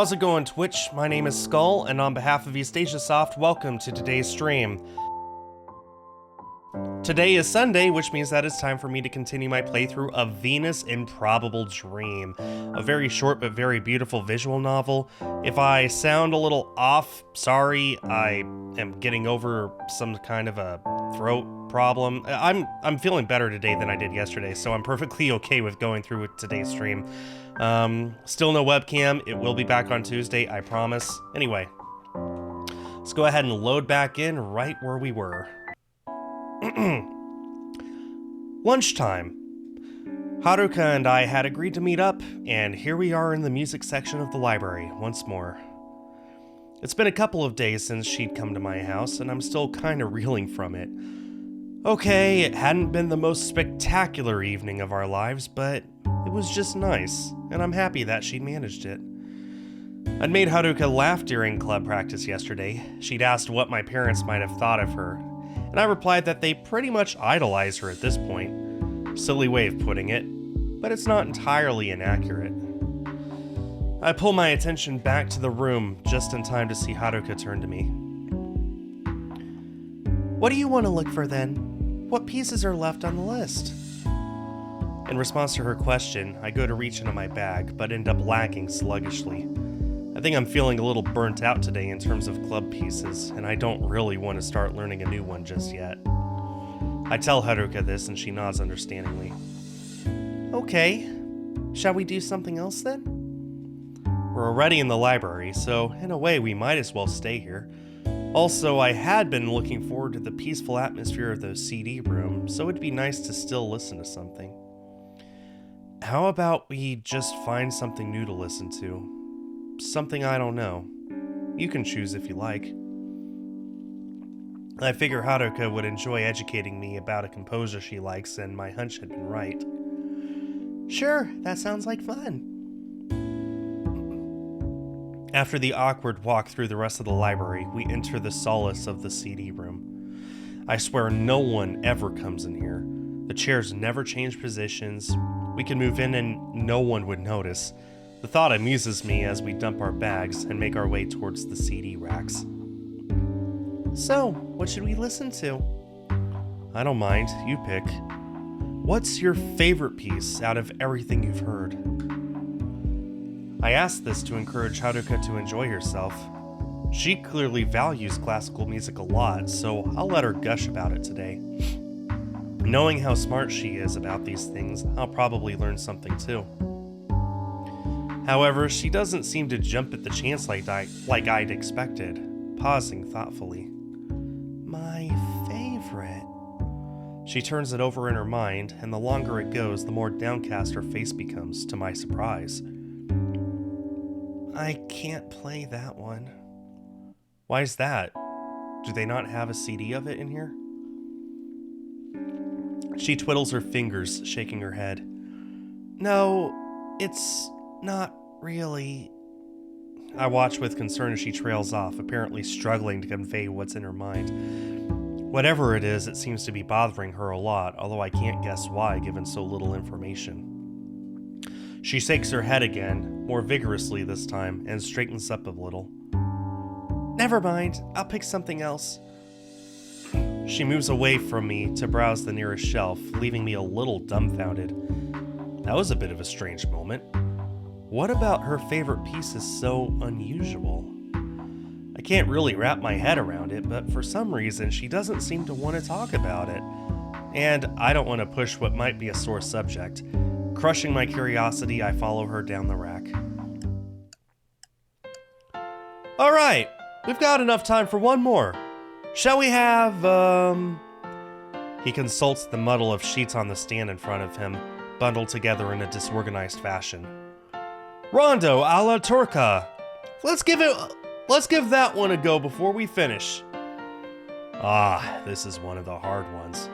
How's it going, Twitch? My name is Skull, and on behalf of Soft, welcome to today's stream. Today is Sunday, which means that it's time for me to continue my playthrough of Venus Improbable Dream, a very short but very beautiful visual novel. If I sound a little off, sorry, I am getting over some kind of a throat problem. I'm feeling better today than I did yesterday, so I'm perfectly okay with going through with today's stream. Still no webcam. It will be back on Tuesday, I promise. Anyway, let's go ahead and load back in right where we were. Lunchtime. Haruka and I had agreed to meet up, and here we are in the music section of the library once more. It's been a couple of days since she'd come to my house, and I'm still kinda reeling from it. Okay, it hadn't been the most spectacular evening of our lives, but it was just nice, and I'm happy that she'd managed it. I'd made Haruka laugh during club practice yesterday. She'd asked what my parents might have thought of her, and I replied that they pretty much idolize her at this point. Silly way of putting it, but it's not entirely inaccurate. I pull my attention back to the room just in time to see Haruka turn to me. What do you want to look for then? What pieces are left on the list? In response to her question, I go to reach into my bag, but end up lagging sluggishly. I think I'm feeling a little burnt out today in terms of club pieces, and I don't really want to start learning a new one just yet. I tell Haruka this, and she nods understandingly. Okay, shall we do something else then? We're already in the library, so in a way we might as well stay here. Also, I had been looking forward to the peaceful atmosphere of the CD room, so it'd be nice to still listen to something. How about we just find something new to listen to? Something I don't know. You can choose if you like. I figure Haruka would enjoy educating me about a composer she likes, and my hunch had been right. Sure, that sounds like fun. After the awkward walk through the rest of the library, we enter the solace of the CD room. I swear no one ever comes in here. The chairs never change positions. We can move in and no one would notice. The thought amuses me as we dump our bags and make our way towards the CD racks. So, what should we listen to? I don't mind, you pick. What's your favorite piece out of everything you've heard? I asked this to encourage Haruka to enjoy herself. She clearly values classical music a lot, so I'll let her gush about it today. Knowing how smart she is about these things, I'll probably learn something too. However, she doesn't seem to jump at the chance like I'd expected, pausing thoughtfully. My favorite. She turns it over in her mind, and the longer it goes, the more downcast her face becomes, to my surprise. I can't play that one. Why's that? Do they not have a CD of it in here? She twiddles her fingers, shaking her head. No, it's not really. I watch with concern as she trails off, apparently struggling to convey what's in her mind. Whatever it is, it seems to be bothering her a lot, although I can't guess why given so little information. She shakes her head again, more vigorously this time, and straightens up a little. Never mind, I'll pick something else. She moves away from me to browse the nearest shelf, leaving me a little dumbfounded. That was a bit of a strange moment. What about her favorite piece is so unusual? I can't really wrap my head around it, but for some reason she doesn't seem to want to talk about it. And I don't want to push what might be a sore subject. Crushing my curiosity, I follow her down the rack. Alright, we've got enough time for one more. Shall we have, He consults the muddle of sheets on the stand in front of him, bundled together in a disorganized fashion. Rondo a la Turca. Let's give that one a go before we finish. Ah, this is one of the hard ones.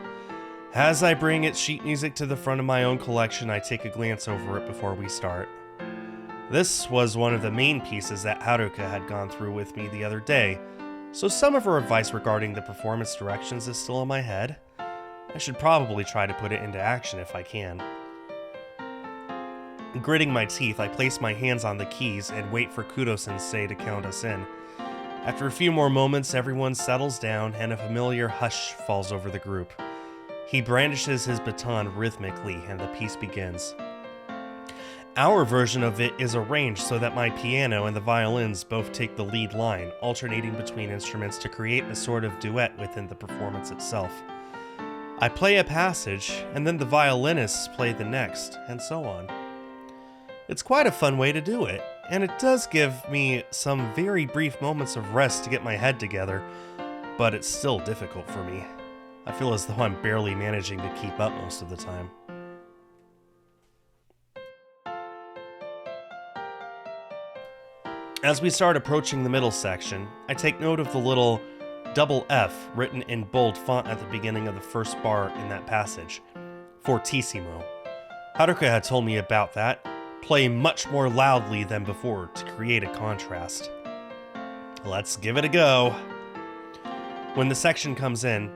As I bring its sheet music to the front of my own collection, I take a glance over it before we start. This was one of the main pieces that Haruka had gone through with me the other day, so some of her advice regarding the performance directions is still in my head. I should probably try to put it into action if I can. Gritting my teeth, I place my hands on the keys and wait for Kudo-sensei to count us in. After a few more moments, everyone settles down and a familiar hush falls over the group. He brandishes his baton rhythmically and the piece begins. Our version of it is arranged so that my piano and the violins both take the lead line, alternating between instruments to create a sort of duet within the performance itself. I play a passage, and then the violinists play the next, and so on. It's quite a fun way to do it, and it does give me some very brief moments of rest to get my head together, but it's still difficult for me. I feel as though I'm barely managing to keep up most of the time. As we start approaching the middle section, I take note of the little double F written in bold font at the beginning of the first bar in that passage. Fortissimo. Haruka had told me about that. Play much more loudly than before to create a contrast. Let's give it a go. When the section comes in,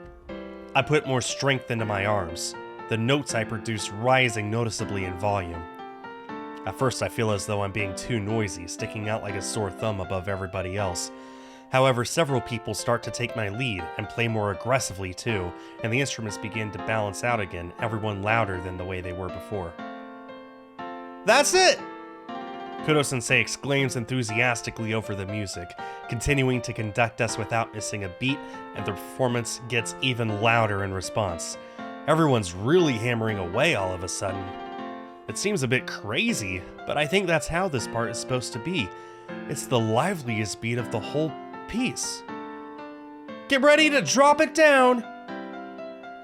I put more strength into my arms, the notes I produce rising noticeably in volume. At first I feel as though I'm being too noisy, sticking out like a sore thumb above everybody else. However, several people start to take my lead and play more aggressively too, and the instruments begin to balance out again, everyone louder than the way they were before. That's it! Kudo-sensei exclaims enthusiastically over the music, continuing to conduct us without missing a beat, and the performance gets even louder in response. Everyone's really hammering away all of a sudden. It seems a bit crazy, but I think that's how this part is supposed to be. It's the liveliest beat of the whole piece. Get ready to drop it down!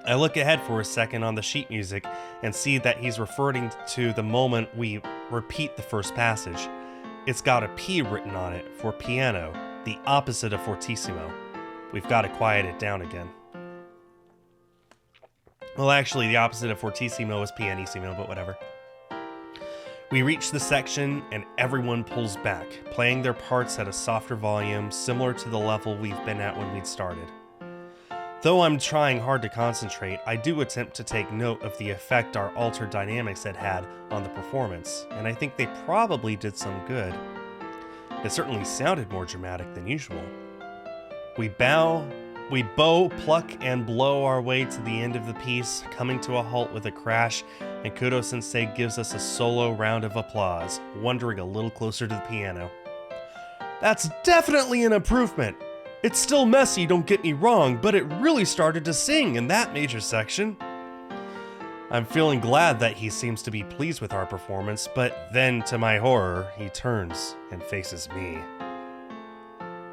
I look ahead for a second on the sheet music and see that he's referring to the moment we repeat the first passage. It's got a P written on it for piano, the opposite of fortissimo. We've got to quiet it down again. Well, actually, the opposite of fortissimo is pianissimo, but whatever. We reach the section and everyone pulls back, playing their parts at a softer volume, similar to the level we've been at when we'd started. Though I'm trying hard to concentrate, I do attempt to take note of the effect our altered dynamics had on the performance, and I think they probably did some good. It certainly sounded more dramatic than usual. We bow, pluck, and blow our way to the end of the piece, coming to a halt with a crash, and Kudo-sensei gives us a solo round of applause, wandering a little closer to the piano. That's definitely an improvement! It's still messy, don't get me wrong, but it really started to sing in that major section. I'm feeling glad that he seems to be pleased with our performance, but then, to my horror, he turns and faces me.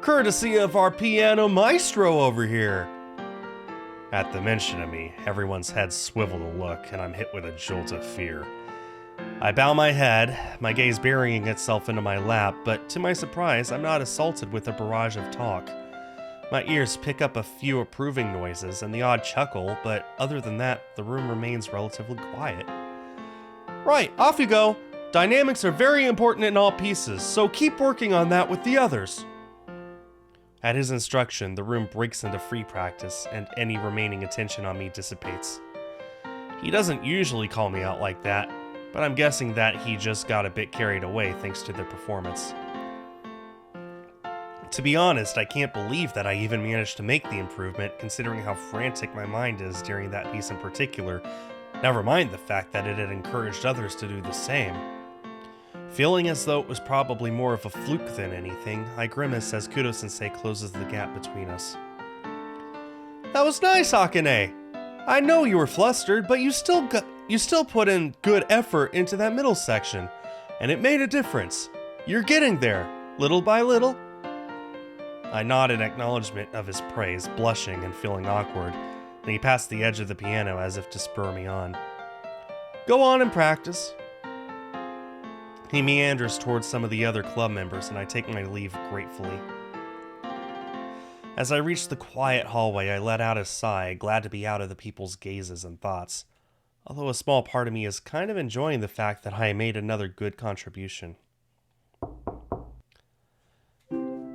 Courtesy of our piano maestro over here! At the mention of me, everyone's heads swivel to look, and I'm hit with a jolt of fear. I bow my head, my gaze burying itself into my lap, but to my surprise, I'm not assaulted with a barrage of talk. My ears pick up a few approving noises and the odd chuckle, but other than that, the room remains relatively quiet. Right, off you go! Dynamics are very important in all pieces, so keep working on that with the others. At his instruction, the room breaks into free practice, and any remaining attention on me dissipates. He doesn't usually call me out like that, but I'm guessing that he just got a bit carried away thanks to the performance. To be honest, I can't believe that I even managed to make the improvement, considering how frantic my mind is during that piece in particular, never mind the fact that it had encouraged others to do the same. Feeling as though it was probably more of a fluke than anything, I grimace as Kudo-sensei closes the gap between us. That was nice, Akane! I know you were flustered, but you still put in good effort into that middle section, and it made a difference. You're getting there, little by little. I nod in acknowledgement of his praise, blushing and feeling awkward, and he passed the edge of the piano as if to spur me on. Go on and practice. He meanders towards some of the other club members, and I take my leave gratefully. As I reach the quiet hallway, I let out a sigh, glad to be out of the people's gazes and thoughts, although a small part of me is kind of enjoying the fact that I made another good contribution.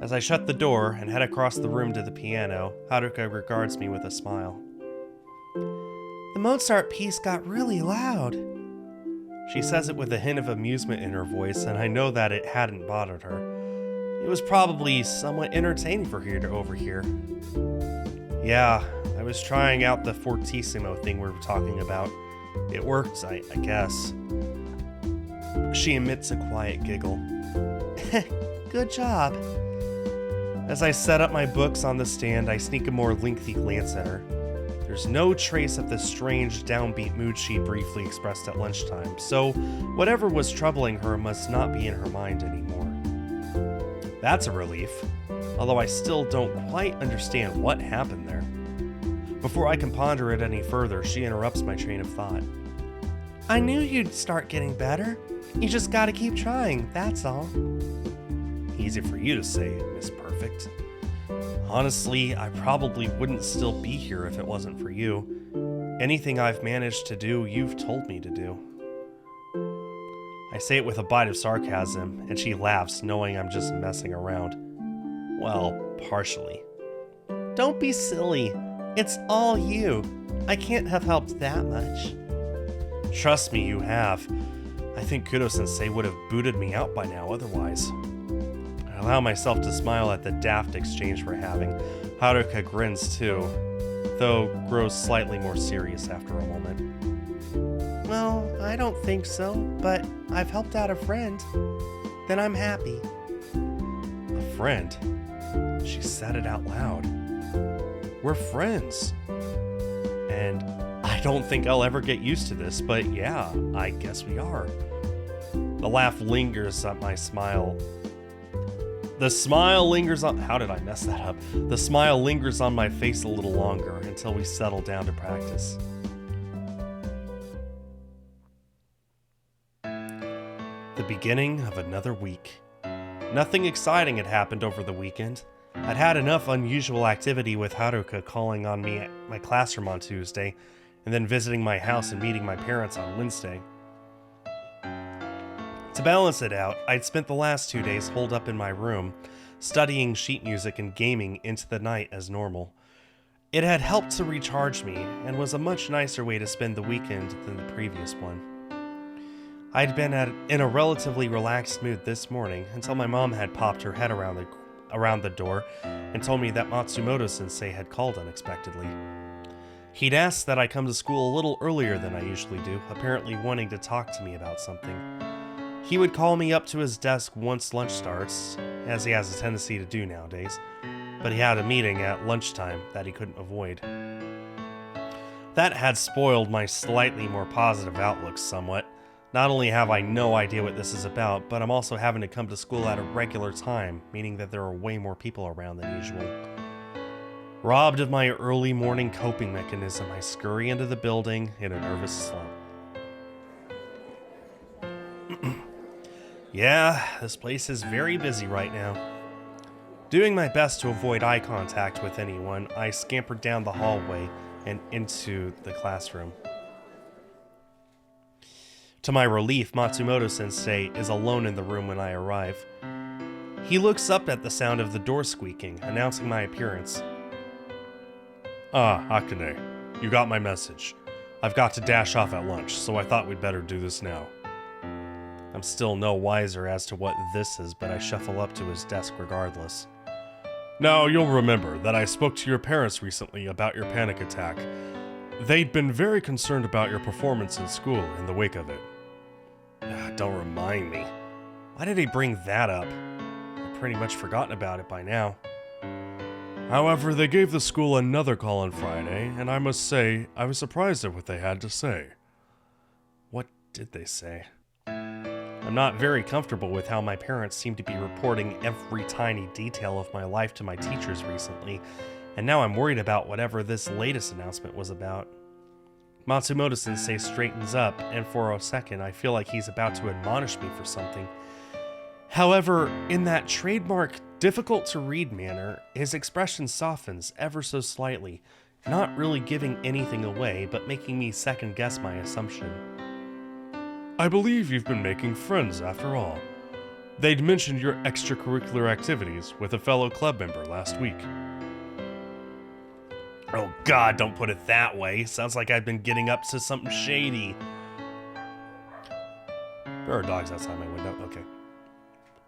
As I shut the door and head across the room to the piano, Haruka regards me with a smile. The Mozart piece got really loud. She says it with a hint of amusement in her voice, and I know that it hadn't bothered her. It was probably somewhat entertaining for her to overhear. Yeah, I was trying out the fortissimo thing we were talking about. It worked, I guess. She emits a quiet giggle. Good job. As I set up my books on the stand, I sneak a more lengthy glance at her. There's no trace of the strange, downbeat mood she briefly expressed at lunchtime, so whatever was troubling her must not be in her mind anymore. That's a relief, although I still don't quite understand what happened there. Before I can ponder it any further, she interrupts my train of thought. I knew you'd start getting better. You just gotta keep trying, that's all. Easy for you to say, Miss Perfect. Honestly, I probably wouldn't still be here if it wasn't for you. Anything I've managed to do, you've told me to do. I say it with a bite of sarcasm, and she laughs, knowing I'm just messing around. Well, partially. Don't be silly. It's all you. I can't have helped that much. Trust me, you have. I think Kudo-sensei would have booted me out by now otherwise. I allow myself to smile at the daft exchange we're having. Haruka grins too, though grows slightly more serious after a moment. Well, I don't think so, but I've helped out a friend. Then I'm happy. A friend? She said it out loud. We're friends. And I don't think I'll ever get used to this, but yeah, I guess we are. The laugh lingers on my smile. The smile lingers on... How did I mess that up? The smile lingers on my face a little longer until we settle down to practice. The beginning of another week. Nothing exciting had happened over the weekend. I'd had enough unusual activity with Haruka calling on me at my classroom on Tuesday, and then visiting my house and meeting my parents on Wednesday. To balance it out, I'd spent the last 2 days holed up in my room, studying sheet music and gaming into the night as normal. It had helped to recharge me, and was a much nicer way to spend the weekend than the previous one. I'd been in a relatively relaxed mood this morning until my mom had popped her head around the door and told me that Matsumoto-sensei had called unexpectedly. He'd asked that I come to school a little earlier than I usually do, apparently wanting to talk to me about something. He would call me up to his desk once lunch starts, as he has a tendency to do nowadays, but he had a meeting at lunchtime that he couldn't avoid. That had spoiled my slightly more positive outlook somewhat. Not only have I no idea what this is about, but I'm also having to come to school at a regular time, meaning that there are way more people around than usual. Robbed of my early morning coping mechanism, I scurry into the building in a nervous slump. Yeah, this place is very busy right now. Doing my best to avoid eye contact with anyone, I scampered down the hallway and into the classroom. To my relief, Matsumoto-sensei is alone in the room when I arrive. He looks up at the sound of the door squeaking, announcing my appearance. Ah, Akane, you got my message. I've got to dash off at lunch, so I thought we'd better do this now. I'm still no wiser as to what this is, but I shuffle up to his desk regardless. Now, you'll remember that I spoke to your parents recently about your panic attack. They'd been very concerned about your performance in school in the wake of it. Don't remind me. Why did he bring that up? I've pretty much forgotten about it by now. However, they gave the school another call on Friday, and I must say, I was surprised at what they had to say. What did they say? I'm not very comfortable with how my parents seem to be reporting every tiny detail of my life to my teachers recently, and now I'm worried about whatever this latest announcement was about. Matsumoto-sensei straightens up, and for a second I feel like he's about to admonish me for something. However, in that trademark, difficult-to-read manner, his expression softens ever so slightly, not really giving anything away, but making me second-guess my assumption. I believe you've been making friends after all. They'd mentioned your extracurricular activities with a fellow club member last week. Oh god, don't put it that way. Sounds like I've been getting up to something shady. There are dogs outside my window. Okay.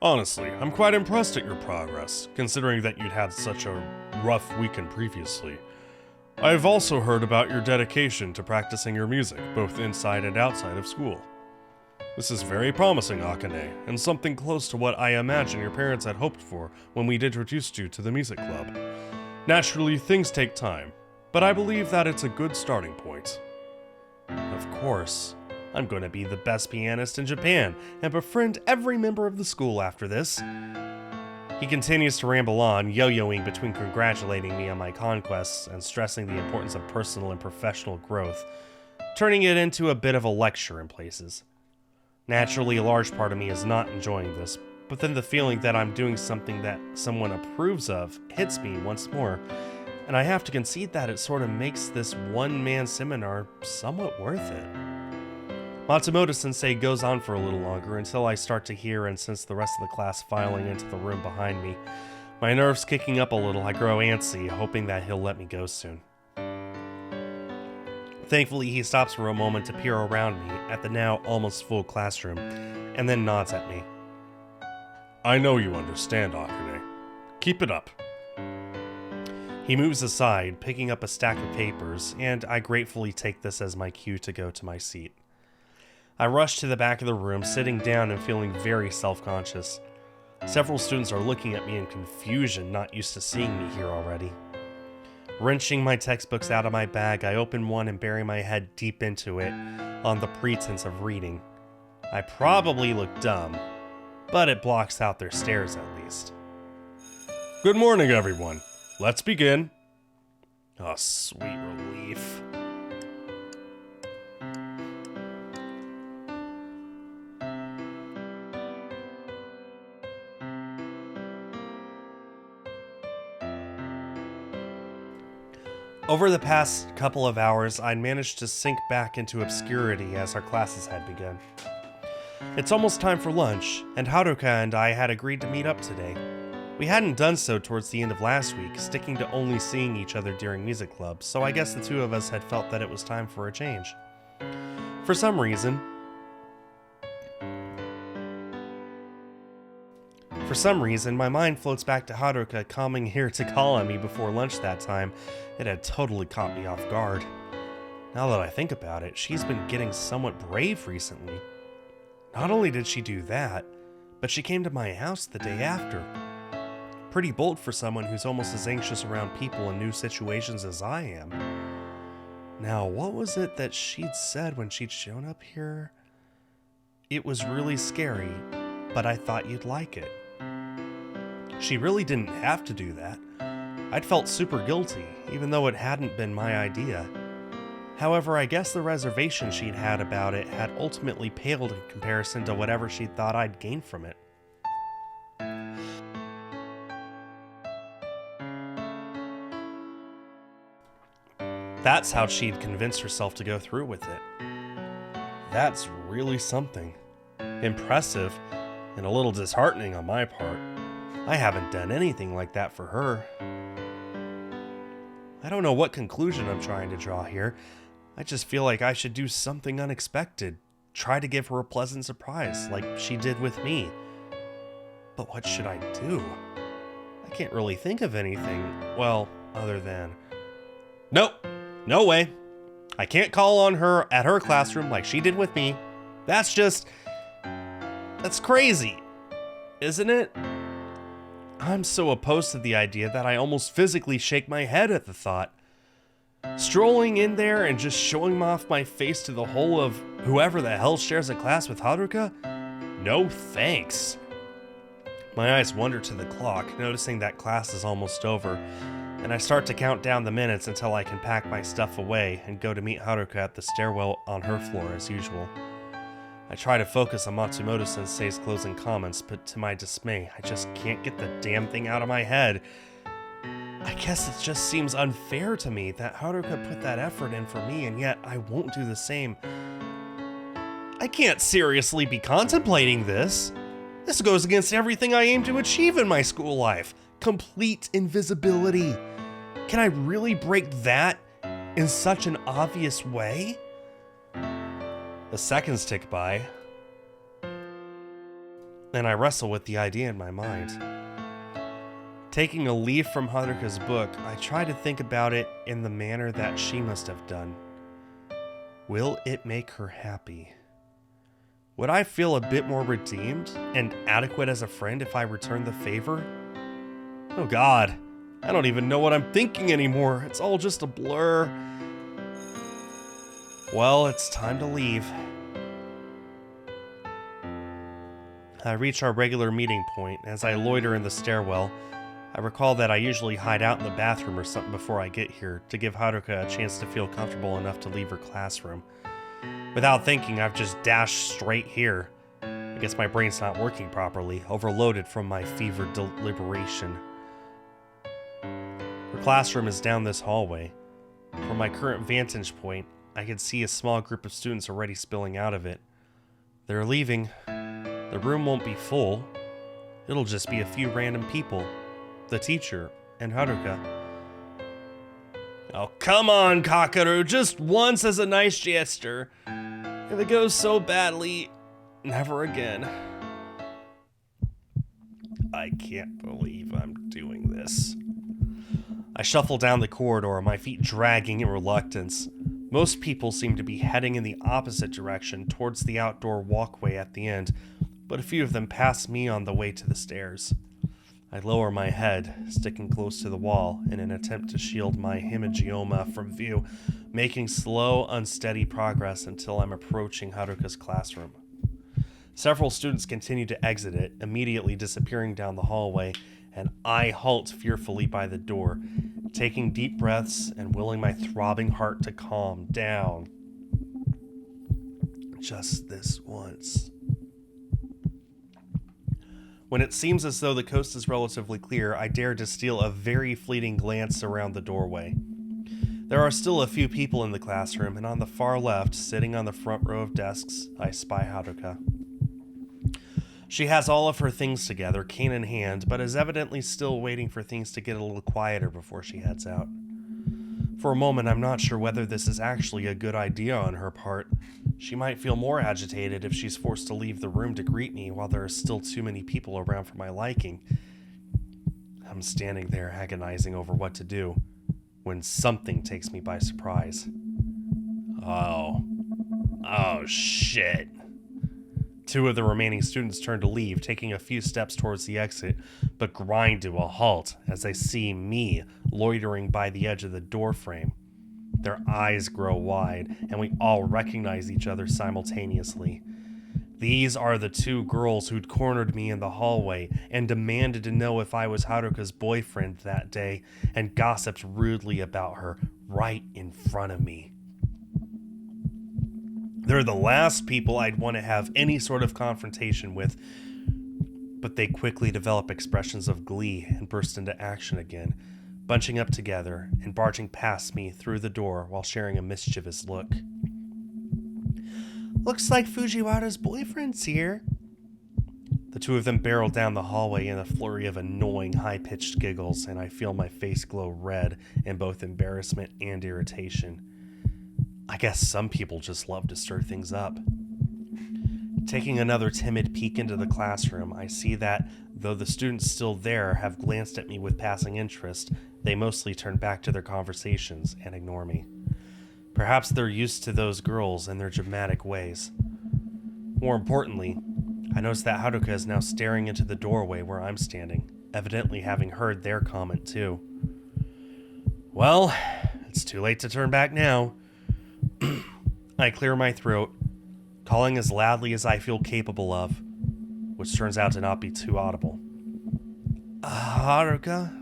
Honestly, I'm quite impressed at your progress, considering that you'd had such a rough weekend previously. I've also heard about your dedication to practicing your music, both inside and outside of school. This is very promising, Akane, and something close to what I imagine your parents had hoped for when we'd introduced you to the music club. Naturally, things take time, but I believe that it's a good starting point. Of course, I'm going to be the best pianist in Japan and befriend every member of the school after this. He continues to ramble on, yo-yoing between congratulating me on my conquests and stressing the importance of personal and professional growth, turning it into a bit of a lecture in places. Naturally, a large part of me is not enjoying this, but then the feeling that I'm doing something that someone approves of hits me once more, and I have to concede that it sort of makes this one-man seminar somewhat worth it. Matsumoto-sensei goes on for a little longer until I start to hear and sense the rest of the class filing into the room behind me. My nerves kicking up a little, I grow antsy, hoping that he'll let me go soon. Thankfully, he stops for a moment to peer around me at the now almost full classroom, and then nods at me. I know you understand, Akane. Keep it up. He moves aside, picking up a stack of papers, and I gratefully take this as my cue to go to my seat. I rush to the back of the room, sitting down and feeling very self-conscious. Several students are looking at me in confusion, not used to seeing me here already. Wrenching my textbooks out of my bag, I open one and bury my head deep into it, on the pretense of reading. I probably look dumb, but it blocks out their stares at least. Good morning, everyone. Let's begin. Oh, sweet relief. Over the past couple of hours, I'd managed to sink back into obscurity as our classes had begun. It's almost time for lunch, and Haruka and I had agreed to meet up today. We hadn't done so towards the end of last week, sticking to only seeing each other during music club, so I guess the two of us had felt that it was time for a change. For some reason, my mind floats back to Haruka coming here to call on me before lunch that time. It had totally caught me off guard. Now that I think about it, she's been getting somewhat brave recently. Not only did she do that, but she came to my house the day after. Pretty bold for someone who's almost as anxious around people in new situations as I am. Now, what was it that she'd said when she'd shown up here? It was really scary, but I thought you'd like it. She really didn't have to do that. I'd felt super guilty, even though it hadn't been my idea. However, I guess the reservation she'd had about it had ultimately paled in comparison to whatever she thought I'd gain from it. That's how she'd convinced herself to go through with it. That's really something. Impressive, and a little disheartening on my part. I haven't done anything like that for her. I don't know what conclusion I'm trying to draw here. I just feel like I should do something unexpected. Try to give her a pleasant surprise, like she did with me. But what should I do? I can't really think of anything, well, other than... Nope, no way. I can't call on her at her classroom like she did with me. That's crazy, isn't it? I'm so opposed to the idea that I almost physically shake my head at the thought. Strolling in there and just showing off my face to the whole of whoever the hell shares a class with Haruka? No thanks. My eyes wander to the clock, noticing that class is almost over, and I start to count down the minutes until I can pack my stuff away and go to meet Haruka at the stairwell on her floor as usual. I try to focus on Matsumoto-sensei's closing comments, but to my dismay, I just can't get the damn thing out of my head. I guess it just seems unfair to me that Haruka put that effort in for me, and yet I won't do the same. I can't seriously be contemplating this. This goes against everything I aim to achieve in my school life. Complete invisibility. Can I really break that in such an obvious way? The seconds tick by. and I wrestle with the idea in my mind. Taking a leaf from Haruka's book, I try to think about it in the manner that she must have done. Will it make her happy? Would I feel a bit more redeemed and adequate as a friend if I returned the favor? Oh God, I don't even know what I'm thinking anymore. It's all just a blur. Well, it's time to leave. I reach our regular meeting point. As I loiter in the stairwell, I recall that I usually hide out in the bathroom or something before I get here to give Haruka a chance to feel comfortable enough to leave her classroom. Without thinking, I've just dashed straight here. I guess my brain's not working properly, overloaded from my fevered deliberation. Her classroom is down this hallway. From my current vantage point, I can see a small group of students already spilling out of it. They're leaving. The room won't be full. It'll just be a few random people. The teacher and Haruka. Oh, come on, Kakaru, just once as a nice gesture. If it goes so badly, never again. I can't believe I'm doing this. I shuffle down the corridor, my feet dragging in reluctance. Most people seem to be heading in the opposite direction, towards the outdoor walkway at the end, but a few of them pass me on the way to the stairs. I lower my head, sticking close to the wall in an attempt to shield my hemangioma from view, making slow, unsteady progress until I'm approaching Haruka's classroom. Several students continue to exit it, immediately disappearing down the hallway, and I halt fearfully by the door, taking deep breaths and willing my throbbing heart to calm down. Just this once. When it seems as though the coast is relatively clear, I dare to steal a very fleeting glance around the doorway. There are still a few people in the classroom, and on the far left, sitting on the front row of desks, I spy Haruka. She has all of her things together, cane in hand, but is evidently still waiting for things to get a little quieter before she heads out. For a moment, I'm not sure whether this is actually a good idea on her part. She might feel more agitated if she's forced to leave the room to greet me while there are still too many people around for my liking. I'm standing there agonizing over what to do when something takes me by surprise. Oh shit. Two of the remaining students turn to leave, taking a few steps towards the exit, but grind to a halt as they see me loitering by the edge of the doorframe. Their eyes grow wide, and we all recognize each other simultaneously. These are the two girls who'd cornered me in the hallway and demanded to know if I was Haruka's boyfriend that day, and gossiped rudely about her right in front of me. They're the last people I'd want to have any sort of confrontation with, but they quickly develop expressions of glee and burst into action again, bunching up together and barging past me through the door while sharing a mischievous look. Looks like Fujiwara's boyfriend's here. The two of them barrel down the hallway in a flurry of annoying, high-pitched giggles, and I feel my face glow red in both embarrassment and irritation. I guess some people just love to stir things up. Taking another timid peek into the classroom, I see that, though the students still there have glanced at me with passing interest, they mostly turn back to their conversations and ignore me. Perhaps they're used to those girls and their dramatic ways. More importantly, I notice that Haruka is now staring into the doorway where I'm standing, evidently having heard their comment too. Well, it's too late to turn back now. I clear my throat, calling as loudly as I feel capable of, which turns out to not be too audible. Haruka?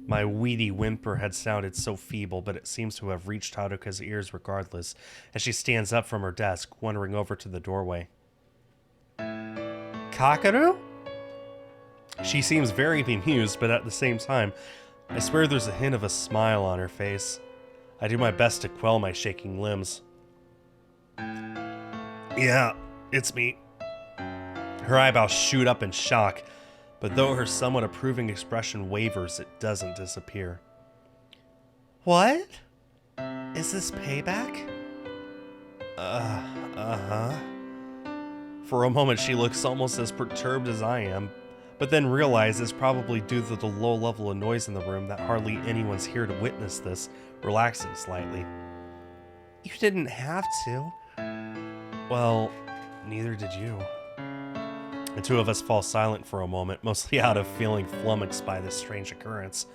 My weedy whimper had sounded so feeble, but it seems to have reached Haruka's ears regardless, as she stands up from her desk, wandering over to the doorway. Kakaru? She seems very bemused, but at the same time, I swear there's a hint of a smile on her face. I do my best to quell my shaking limbs. Yeah, it's me. Her eyebrows shoot up in shock, but though her somewhat approving expression wavers, it doesn't disappear. What? Is this payback? Uh-huh. For a moment, she looks almost as perturbed as I am, but then realizes probably due to the low level of noise in the room that hardly anyone's here to witness this, relaxing slightly. You didn't have to. Well, neither did you. The two of us fall silent for a moment, mostly out of feeling flummoxed by this strange occurrence.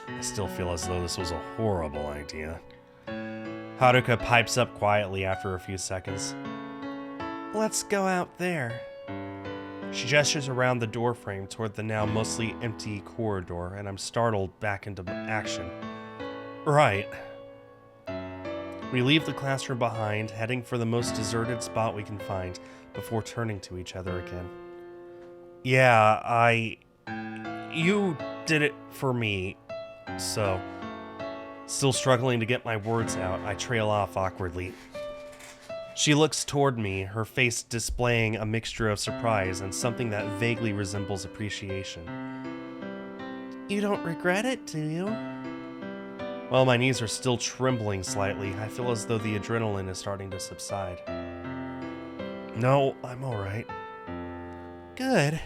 I still feel as though this was a horrible idea. Haruka pipes up quietly after a few seconds. Let's go out there. She gestures around the doorframe toward the now mostly empty corridor, and I'm startled back into action. Right. We leave the classroom behind, heading for the most deserted spot we can find, before turning to each other again. Yeah, you did it for me, so... Still struggling to get my words out, I trail off awkwardly. She looks toward me, her face displaying a mixture of surprise and something that vaguely resembles appreciation. You don't regret it, do you? While my knees are still trembling slightly, I feel as though the adrenaline is starting to subside. No, I'm alright. Good.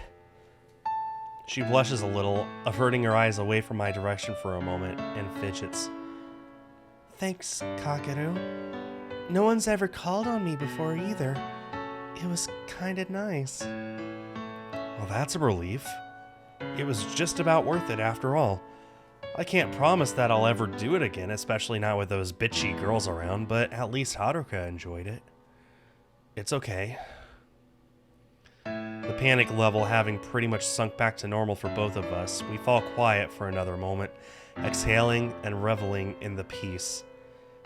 She blushes a little, averting her eyes away from my direction for a moment, and fidgets. Thanks, Kakeru. No one's ever called on me before either. It was kinda nice. Well, that's a relief. It was just about worth it after all. I can't promise that I'll ever do it again, especially not with those bitchy girls around, but at least Haruka enjoyed it. It's okay. The panic level having pretty much sunk back to normal for both of us, we fall quiet for another moment, exhaling and reveling in the peace.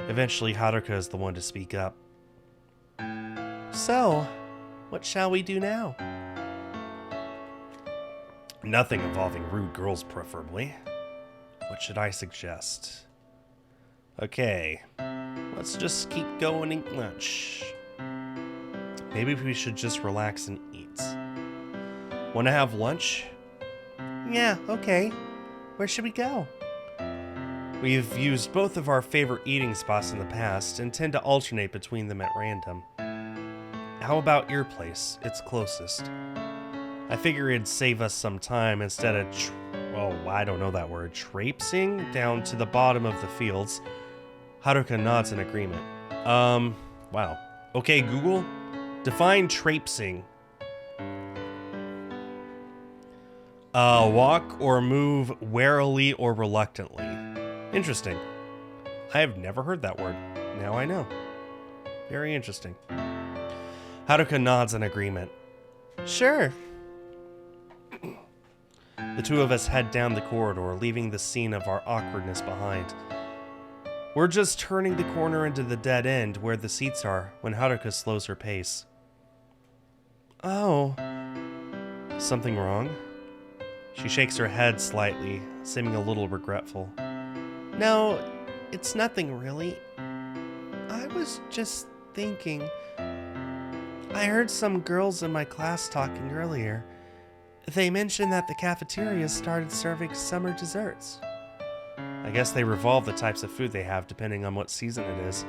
Eventually, Haruka is the one to speak up. So, what shall we do now? Nothing involving rude girls, preferably. What should I suggest? Okay, let's just keep going and eat lunch. Maybe we should just relax and eat. Want to have lunch? Yeah, okay. Where should we go? We've used both of our favorite eating spots in the past and tend to alternate between them at random. How about your place? It's closest. I figure it'd save us some time instead of, I don't know that word, traipsing down to the bottom of the fields. Haruka nods in agreement. Wow. Okay, Google, define traipsing. Walk or move warily or reluctantly. Interesting. I have never heard that word. Now I know. Very interesting. Haruka nods in agreement. Sure. The two of us head down the corridor, leaving the scene of our awkwardness behind. We're just turning the corner into the dead end where the seats are when Haruka slows her pace. Oh. Something wrong? She shakes her head slightly, seeming a little regretful. No, it's nothing really. I was just thinking. I heard some girls in my class talking earlier. They mentioned that the cafeteria started serving summer desserts. I guess they revolve the types of food they have depending on what season it is.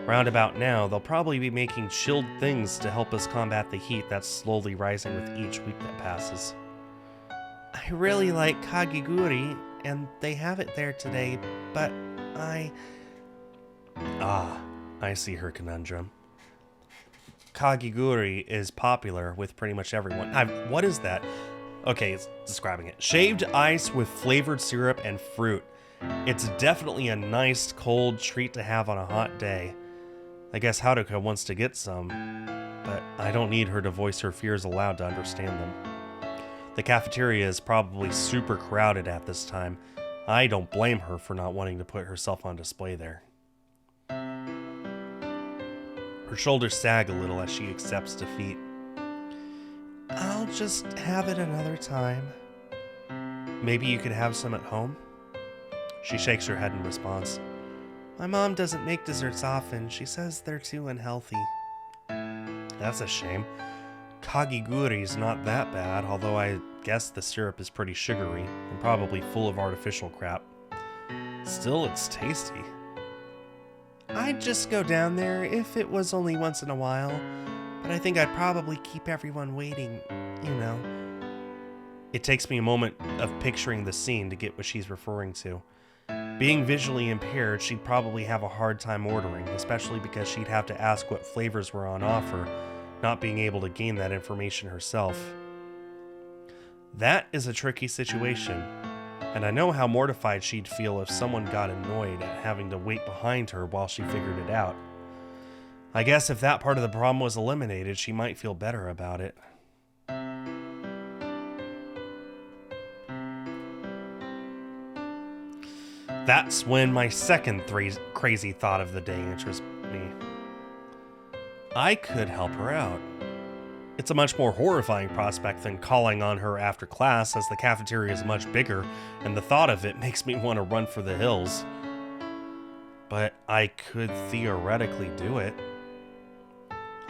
Round about now, they'll probably be making chilled things to help us combat the heat that's slowly rising with each week that passes. I really like kagiguri, and they have it there today, but I see her conundrum. Kagiguri is popular with pretty much everyone. What is that? Okay, it's describing it. Shaved ice with flavored syrup and fruit. It's definitely a nice cold treat to have on a hot day. I guess Haruka wants to get some, but I don't need her to voice her fears aloud to understand them. The cafeteria is probably super crowded at this time. I don't blame her for not wanting to put herself on display there. Her shoulders sag a little as she accepts defeat. I'll just have it another time. Maybe you could have some at home? She shakes her head in response. My mom doesn't make desserts often. She says they're too unhealthy. That's a shame. Kagiguri's not that bad, although I guess the syrup is pretty sugary and probably full of artificial crap. Still, it's tasty. I'd just go down there if it was only once in a while, but but I think I'd probably keep everyone waiting, you know. It takes me a moment of picturing the scene to get what she's referring to. Being visually impaired, she'd probably have a hard time ordering, especially because she'd have to ask what flavors were on offer, not being able to gain that information herself. That is a tricky situation, and I know how mortified she'd feel if someone got annoyed at having to wait behind her while she figured it out. I guess if that part of the problem was eliminated, she might feel better about it. That's when my second crazy thought of the day enters me. I could help her out. It's a much more horrifying prospect than calling on her after class, as the cafeteria is much bigger, and the thought of it makes me want to run for the hills. But I could theoretically do it.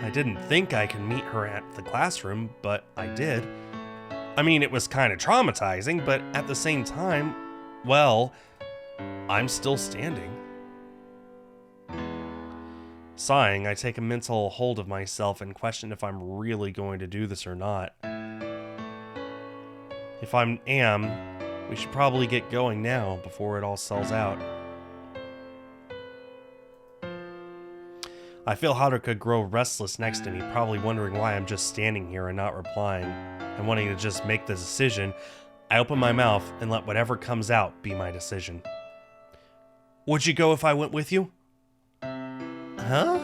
I didn't think I could meet her at the classroom, but I did. I mean, it was kind of traumatizing, but at the same time, well, I'm still standing. Sighing, I take a mental hold of myself and question if I'm really going to do this or not. If I am, we should probably get going now before it all sells out. I feel Haruka grow restless next to me, probably wondering why I'm just standing here and not replying, and wanting to just make the decision. I open my mouth and let whatever comes out be my decision. Would you go if I went with you? Huh?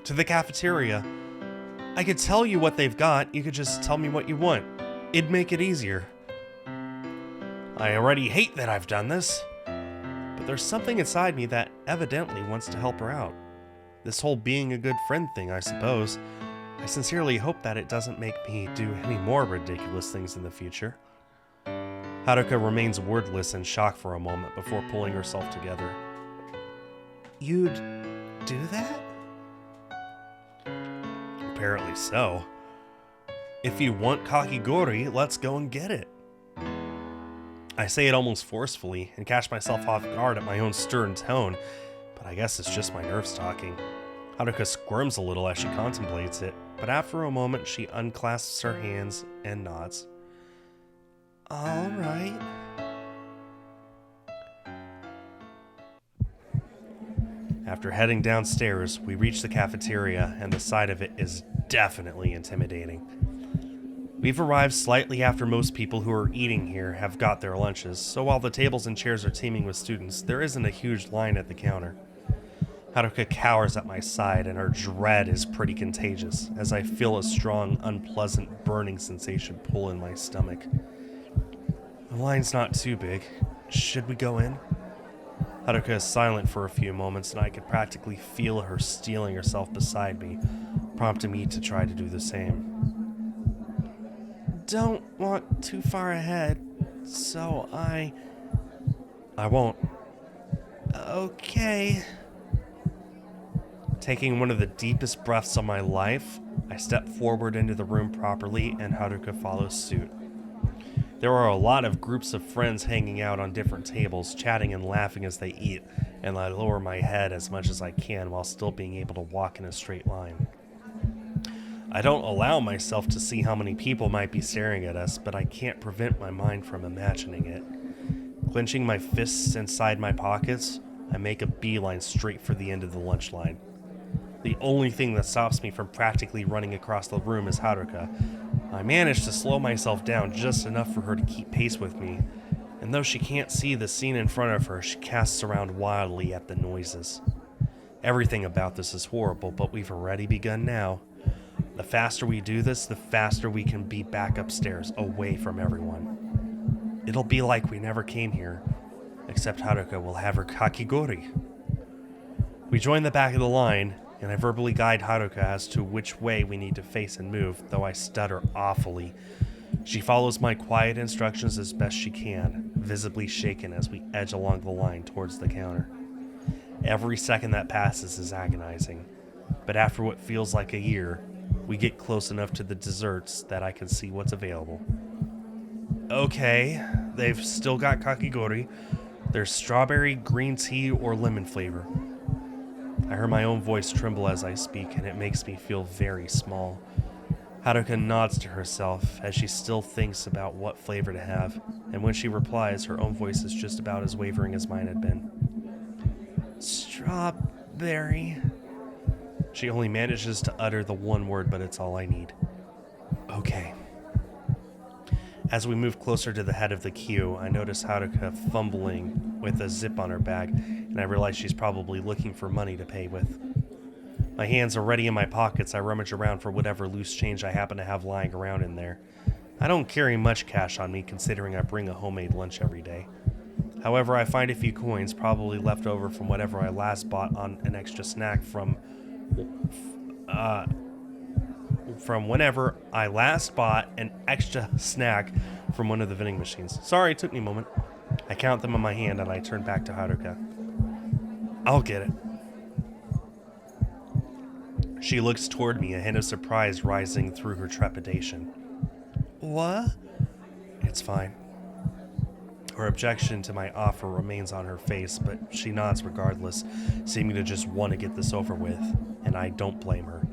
To the cafeteria. I could tell you what they've got, you could just tell me what you want. It'd make it easier. I already hate that I've done this, but there's something inside me that evidently wants to help her out. This whole being a good friend thing, I suppose. I sincerely hope that it doesn't make me do any more ridiculous things in the future. Haruka remains wordless and shocked for a moment before pulling herself together. You'd do that? Apparently so. If you want kakigori, let's go and get it. I say it almost forcefully and catch myself off guard at my own stern tone, but I guess it's just my nerves talking. Haruka squirms a little as she contemplates it, but after a moment she unclasps her hands and nods. All right. After heading downstairs, we reach the cafeteria, and the sight of it is definitely intimidating. We've arrived slightly after most people who are eating here have got their lunches, so while the tables and chairs are teeming with students, there isn't a huge line at the counter. Haruka cowers at my side, and her dread is pretty contagious, as I feel a strong, unpleasant, burning sensation pull in my stomach. The line's not too big. Should we go in? Haruka is silent for a few moments, and I could practically feel her steeling herself beside me, prompting me to try to do the same. Don't walk too far ahead, so I won't. Okay. Taking one of the deepest breaths of my life, I step forward into the room properly, and Haruka follows suit. There are a lot of groups of friends hanging out on different tables, chatting and laughing as they eat, and I lower my head as much as I can while still being able to walk in a straight line. I don't allow myself to see how many people might be staring at us, but I can't prevent my mind from imagining it. Clenching my fists inside my pockets, I make a beeline straight for the end of the lunch line. The only thing that stops me from practically running across the room is Haruka. I manage to slow myself down just enough for her to keep pace with me, and though she can't see the scene in front of her, she casts around wildly at the noises. Everything about this is horrible, but we've already begun now. The faster we do this, the faster we can be back upstairs, away from everyone. It'll be like we never came here, except Haruka will have her kakigori. We join the back of the line, and I verbally guide Haruka as to which way we need to face and move, though I stutter awfully. She follows my quiet instructions as best she can, visibly shaken as we edge along the line towards the counter. Every second that passes is agonizing, but after what feels like a year, we get close enough to the desserts that I can see what's available. Okay, they've still got kakigori. There's strawberry, green tea, or lemon flavor. I hear my own voice tremble as I speak, and it makes me feel very small. Haruka nods to herself as she still thinks about what flavor to have, and when she replies, her own voice is just about as wavering as mine had been. Strawberry. She only manages to utter the one word, but it's all I need. Okay. As we move closer to the head of the queue, I notice Haruka fumbling with a zip on her bag, and I realize she's probably looking for money to pay with. My hands are ready in my pockets. I rummage around for whatever loose change I happen to have lying around in there. I don't carry much cash on me, considering I bring a homemade lunch every day. However, I find a few coins, probably left over from whatever I last bought on an extra snack from whenever I last bought an extra snack from one of the vending machines. Sorry, it took me a moment. I count them in my hand and I turn back to Haruka. I'll get it. She looks toward me, a hint of surprise rising through her trepidation. What? It's fine. Her objection to my offer remains on her face, but she nods regardless, seeming to just want to get this over with, and I don't blame her.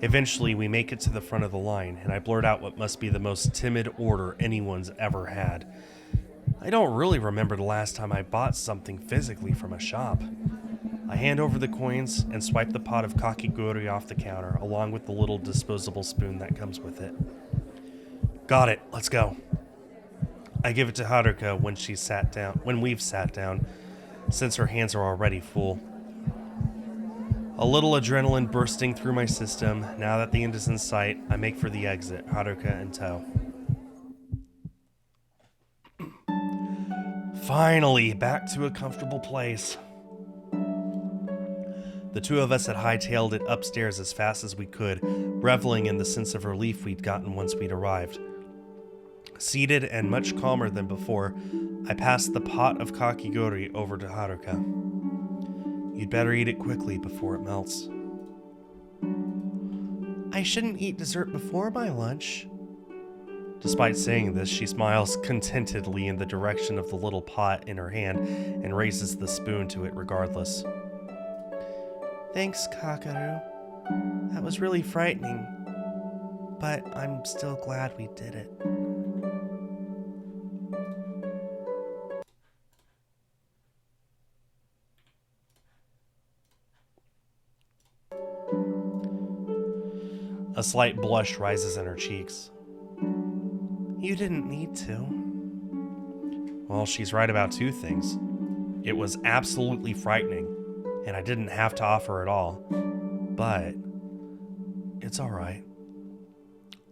Eventually, we make it to the front of the line, and I blurt out what must be the most timid order anyone's ever had. I don't really remember the last time I bought something physically from a shop. I hand over the coins and swipe the pot of kakigori off the counter, along with the little disposable spoon that comes with it. Got it, let's go. I give it to Haruka when we've sat down, since her hands are already full. A little adrenaline bursting through my system. Now that the end is in sight, I make for the exit, Haruka in tow. Finally, back to a comfortable place. The two of us had hightailed it upstairs as fast as we could, reveling in the sense of relief we'd gotten once we'd arrived. Seated and much calmer than before, I passed the pot of kakigori over to Haruka. You'd better eat it quickly before it melts. I shouldn't eat dessert before my lunch. Despite saying this, she smiles contentedly in the direction of the little pot in her hand and raises the spoon to it regardless. Thanks, Kakaru. That was really frightening, but I'm still glad we did it. A slight blush rises in her cheeks. You didn't need to. Well, she's right about two things. It was absolutely frightening, and I didn't have to offer at all. But it's alright.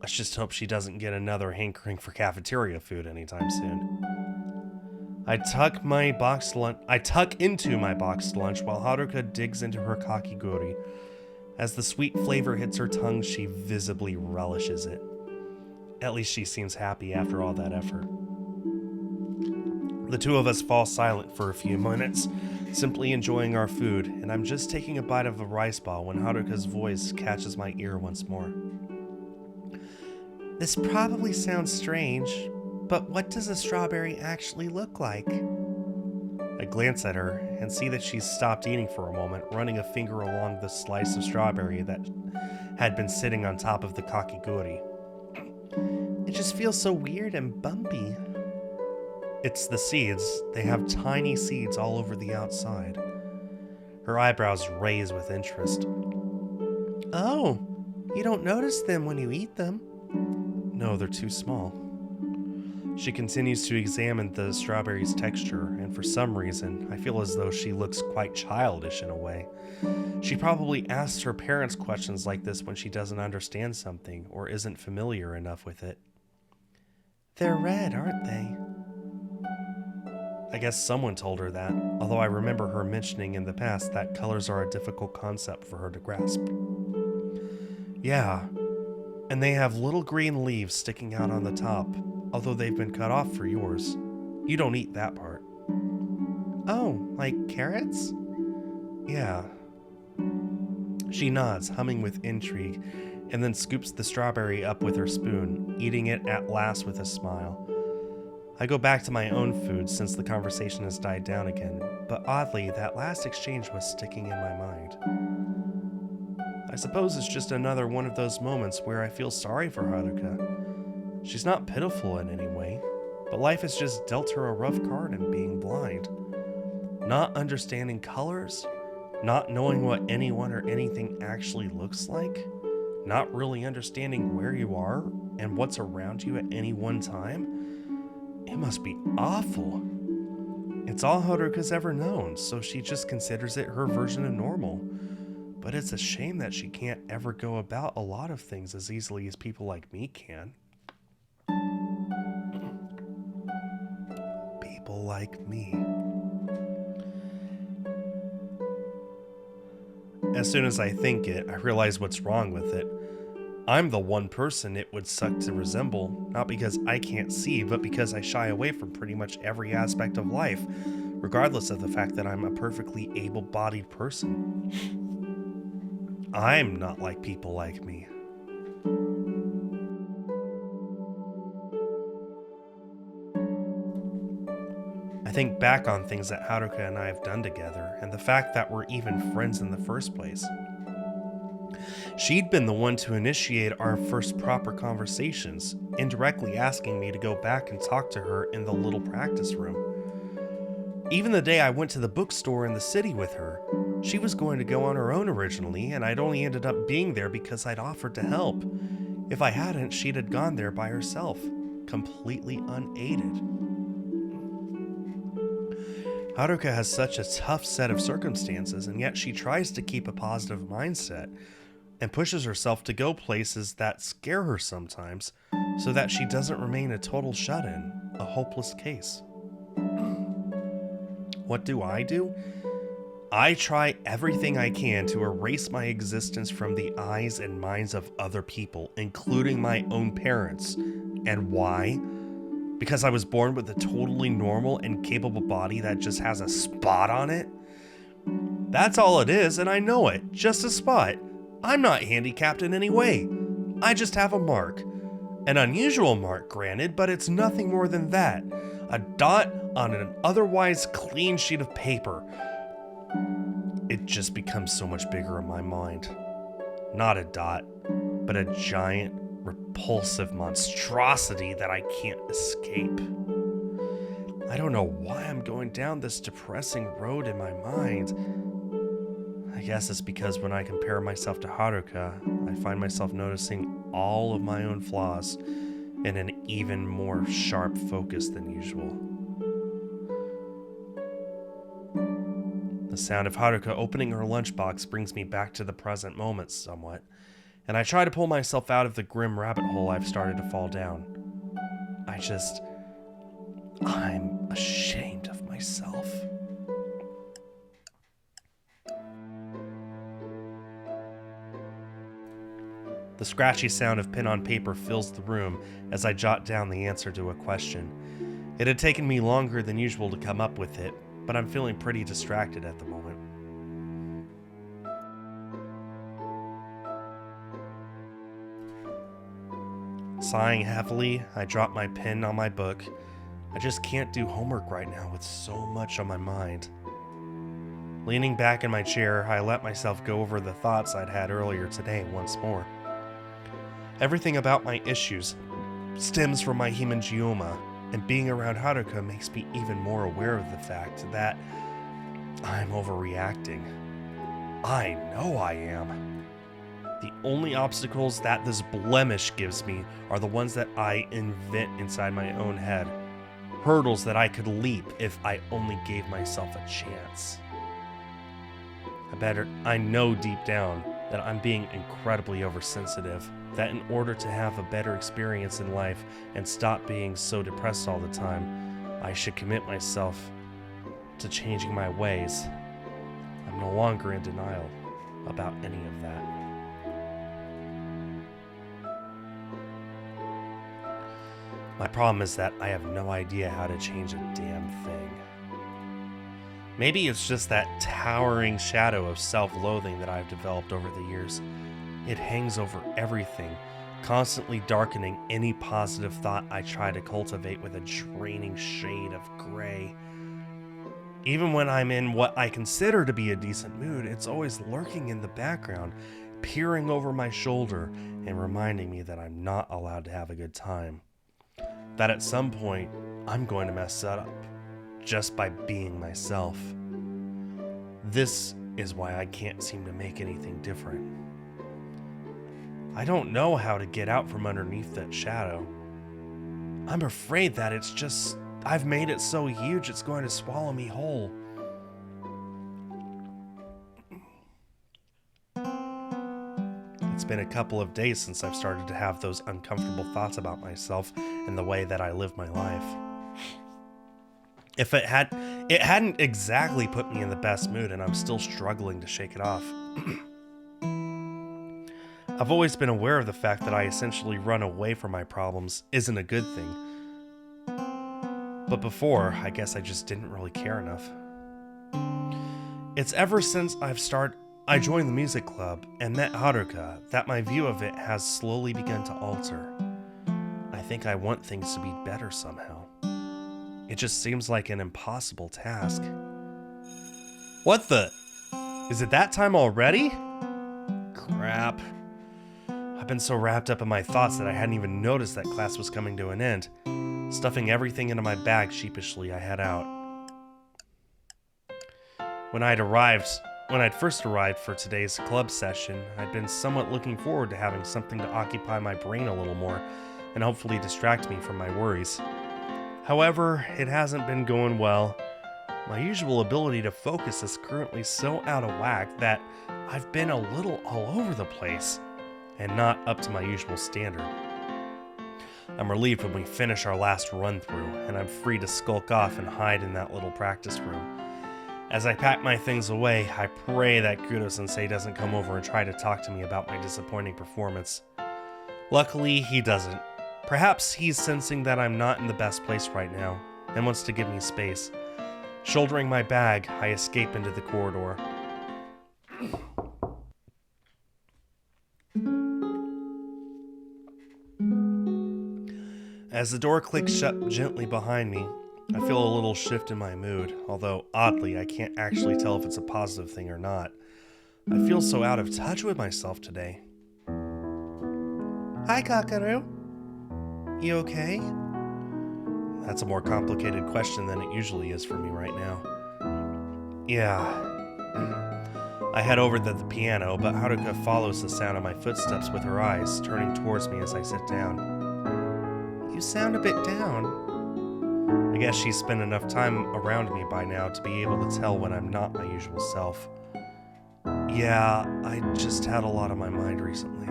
Let's just hope she doesn't get another hankering for cafeteria food anytime soon. I tuck into my boxed lunch while Haruka digs into her kakigori. As the sweet flavor hits her tongue, she visibly relishes it. At least she seems happy after all that effort. The two of us fall silent for a few minutes, simply enjoying our food, and I'm just taking a bite of a rice ball when Haruka's voice catches my ear once more. This probably sounds strange, but what does a strawberry actually look like? I glance at her and see that she's stopped eating for a moment, running a finger along the slice of strawberry that had been sitting on top of the kakigori. It just feels so weird and bumpy. It's the seeds. They have tiny seeds all over the outside. Her eyebrows raise with interest. Oh, you don't notice them when you eat them? No, they're too small. She continues to examine the strawberry's texture, and for some reason, I feel as though she looks quite childish in a way. She probably asks her parents questions like this when she doesn't understand something or isn't familiar enough with it. They're red, aren't they? I guess someone told her that, although I remember her mentioning in the past that colors are a difficult concept for her to grasp. Yeah, and they have little green leaves sticking out on the top, although they've been cut off for yours. You don't eat that part. Oh, like carrots? Yeah. She nods, humming with intrigue, and then scoops the strawberry up with her spoon, eating it at last with a smile. I go back to my own food since the conversation has died down again, but oddly, that last exchange was sticking in my mind. I suppose it's just another one of those moments where I feel sorry for Haruka. She's not pitiful in any way, but life has just dealt her a rough card in being blind. Not understanding colors, not knowing what anyone or anything actually looks like, not really understanding where you are and what's around you at any one time. It must be awful. It's all Haruka's ever known, so she just considers it her version of normal. But it's a shame that she can't ever go about a lot of things as easily as people like me can. People like me. As soon as I think it, I realize what's wrong with it. I'm the one person it would suck to resemble, not because I can't see, but because I shy away from pretty much every aspect of life, regardless of the fact that I'm a perfectly able-bodied person. I'm not like people like me. I think back on things that Haruka and I have done together, and the fact that we're even friends in the first place. She'd been the one to initiate our first proper conversations, indirectly asking me to go back and talk to her in the little practice room. Even the day I went to the bookstore in the city with her, she was going to go on her own originally, and I'd only ended up being there because I'd offered to help. If I hadn't, she'd have gone there by herself, completely unaided. Haruka has such a tough set of circumstances, and yet she tries to keep a positive mindset and pushes herself to go places that scare her sometimes so that she doesn't remain a total shut-in, a hopeless case. What do? I try everything I can to erase my existence from the eyes and minds of other people, including my own parents. And why? Because I was born with a totally normal and capable body that just has a spot on it? That's all it is, and I know it. Just a spot. I'm not handicapped in any way. I just have a mark. An unusual mark, granted, but it's nothing more than that. A dot on an otherwise clean sheet of paper. It just becomes so much bigger in my mind. Not a dot, but a giant, repulsive monstrosity that I can't escape. I don't know why I'm going down this depressing road in my mind. I guess it's because when I compare myself to Haruka, I find myself noticing all of my own flaws in an even more sharp focus than usual. The sound of Haruka opening her lunchbox brings me back to the present moment somewhat, and I try to pull myself out of the grim rabbit hole I've started to fall down. I'm ashamed of myself. The scratchy sound of pen on paper fills the room as I jot down the answer to a question. It had taken me longer than usual to come up with it, but I'm feeling pretty distracted at the moment. Sighing heavily, I drop my pen on my book. I just can't do homework right now with so much on my mind. Leaning back in my chair, I let myself go over the thoughts I'd had earlier today once more. Everything about my issues stems from my hemangioma, and being around Haruka makes me even more aware of the fact that I'm overreacting. I know I am. The only obstacles that this blemish gives me are the ones that I invent inside my own head. Hurdles that I could leap if I only gave myself a chance. I know deep down that I'm being incredibly oversensitive, that in order to have a better experience in life and stop being so depressed all the time, I should commit myself to changing my ways. I'm no longer in denial about any of that. My problem is that I have no idea how to change a damn thing. Maybe it's just that towering shadow of self-loathing that I've developed over the years. It hangs over everything, constantly darkening any positive thought I try to cultivate with a draining shade of gray. Even when I'm in what I consider to be a decent mood, it's always lurking in the background, peering over my shoulder and reminding me that I'm not allowed to have a good time. That at some point, I'm going to mess that up, just by being myself. This is why I can't seem to make anything different. I don't know how to get out from underneath that shadow. I'm afraid that I've made it so huge it's going to swallow me whole. It's been a couple of days since I've started to have those uncomfortable thoughts about myself and the way that I live my life. It hadn't exactly put me in the best mood, and I'm still struggling to shake it off. I've always been aware of the fact that I essentially run away from my problems isn't a good thing. But before, I guess I just didn't really care enough. It's ever since I joined the music club and met Haruka that my view of it has slowly begun to alter. I think I want things to be better somehow. It just seems like an impossible task. What the? Is it that time already? Crap. I've been so wrapped up in my thoughts that I hadn't even noticed that class was coming to an end. Stuffing everything into my bag sheepishly, I head out. When I'd first arrived for today's club session, I'd been somewhat looking forward to having something to occupy my brain a little more and hopefully distract me from my worries. However, it hasn't been going well. My usual ability to focus is currently so out of whack that I've been a little all over the place and not up to my usual standard. I'm relieved when we finish our last run through and I'm free to skulk off and hide in that little practice room. As I pack my things away, I pray that Kudo-sensei doesn't come over and try to talk to me about my disappointing performance. Luckily, he doesn't. Perhaps he's sensing that I'm not in the best place right now and wants to give me space. Shouldering my bag, I escape into the corridor. As the door clicks shut gently behind me, I feel a little shift in my mood, although oddly I can't actually tell if it's a positive thing or not. I feel so out of touch with myself today. Hi, Kakaru. You okay? That's a more complicated question than it usually is for me right now. Yeah. I head over to the piano, but Haruka follows the sound of my footsteps with her eyes, turning towards me as I sit down. You sound a bit down. I guess she's spent enough time around me by now to be able to tell when I'm not my usual self. Yeah, I just had a lot on my mind recently.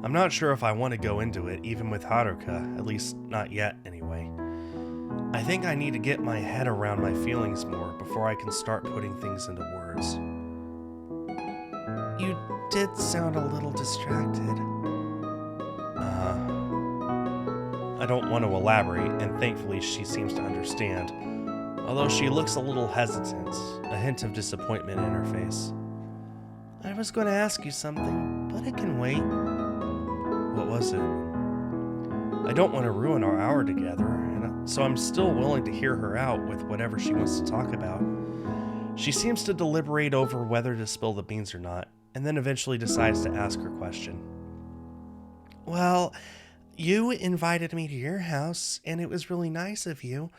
I'm not sure if I want to go into it, even with Haruka, at least not yet anyway. I think I need to get my head around my feelings more before I can start putting things into words. You did sound a little distracted. I don't want to elaborate, and thankfully she seems to understand, although she looks a little hesitant, a hint of disappointment in her face. I was going to ask you something, but it can wait. What was it? I don't want to ruin our hour together, and so I'm still willing to hear her out with whatever she wants to talk about. She seems to deliberate over whether to spill the beans or not, and then eventually decides to ask her question. Well, you invited me to your house, and it was really nice of you.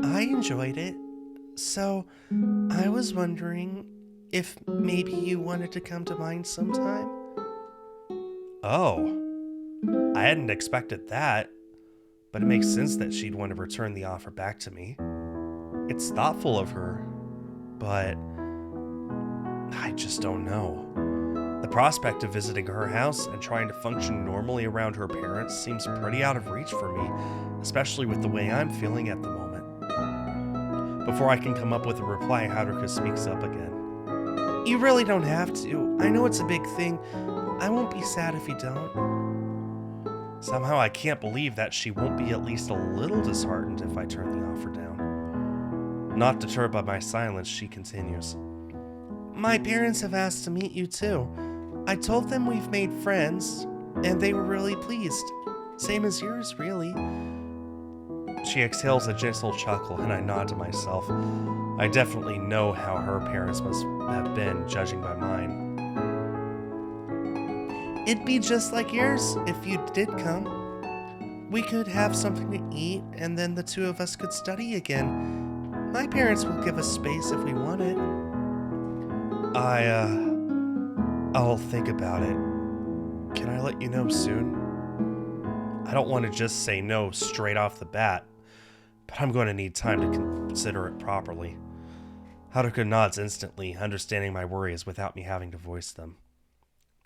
I enjoyed it. So, I was wondering if maybe you wanted to come to mine sometime? Oh, I hadn't expected that, but it makes sense that she'd want to return the offer back to me. It's thoughtful of her, but I just don't know. The prospect of visiting her house and trying to function normally around her parents seems pretty out of reach for me, especially with the way I'm feeling at the moment. Before I can come up with a reply, Haruka speaks up again. You really don't have to. I know it's a big thing. I won't be sad if you don't. Somehow I can't believe that she won't be at least a little disheartened if I turn the offer down. Not deterred by my silence, she continues. My parents have asked to meet you too. I told them we've made friends, and they were really pleased. Same as yours, really. She She exhales a gentle chuckle, and I nod to myself. I definitely know how her parents must have been, judging by mine. It'd be just like yours if you did come. We could have something to eat, and then the two of us could study again. My parents will give us space if we want it. I'll think about it. Can I let you know soon? I don't want to just say no straight off the bat, but I'm going to need time to consider it properly. Haruka nods instantly, understanding my worries without me having to voice them.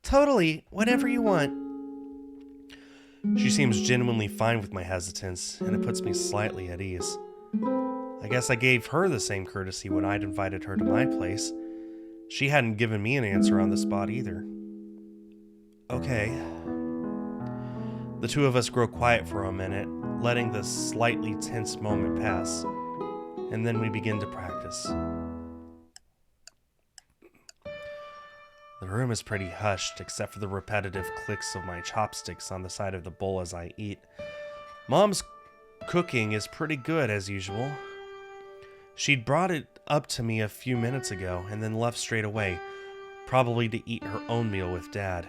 Totally, whatever you want. She seems genuinely fine with my hesitance, and it puts me slightly at ease. I guess I gave her the same courtesy when I'd invited her to my place. She hadn't given me an answer on the spot either. Okay. The two of us grow quiet for a minute, letting the slightly tense moment pass, and then we begin to practice. The room is pretty hushed, except for the repetitive clicks of my chopsticks on the side of the bowl as I eat. Mom's cooking is pretty good as usual. She'd brought it up to me a few minutes ago and then left straight away, probably to eat her own meal with Dad.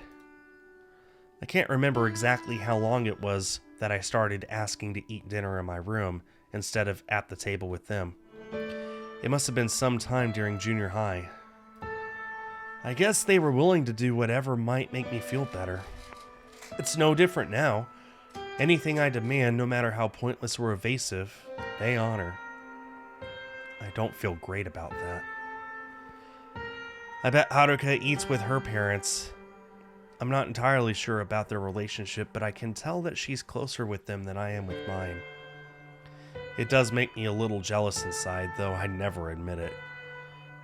I can't remember exactly how long it was that I started asking to eat dinner in my room instead of at the table with them. It must have been some time during junior high. I guess they were willing to do whatever might make me feel better. It's no different now. Anything I demand, no matter how pointless or evasive, they honor. I don't feel great about that. I bet Haruka eats with her parents. I'm not entirely sure about their relationship, but I can tell that she's closer with them than I am with mine. It does make me a little jealous inside, though I never admit it.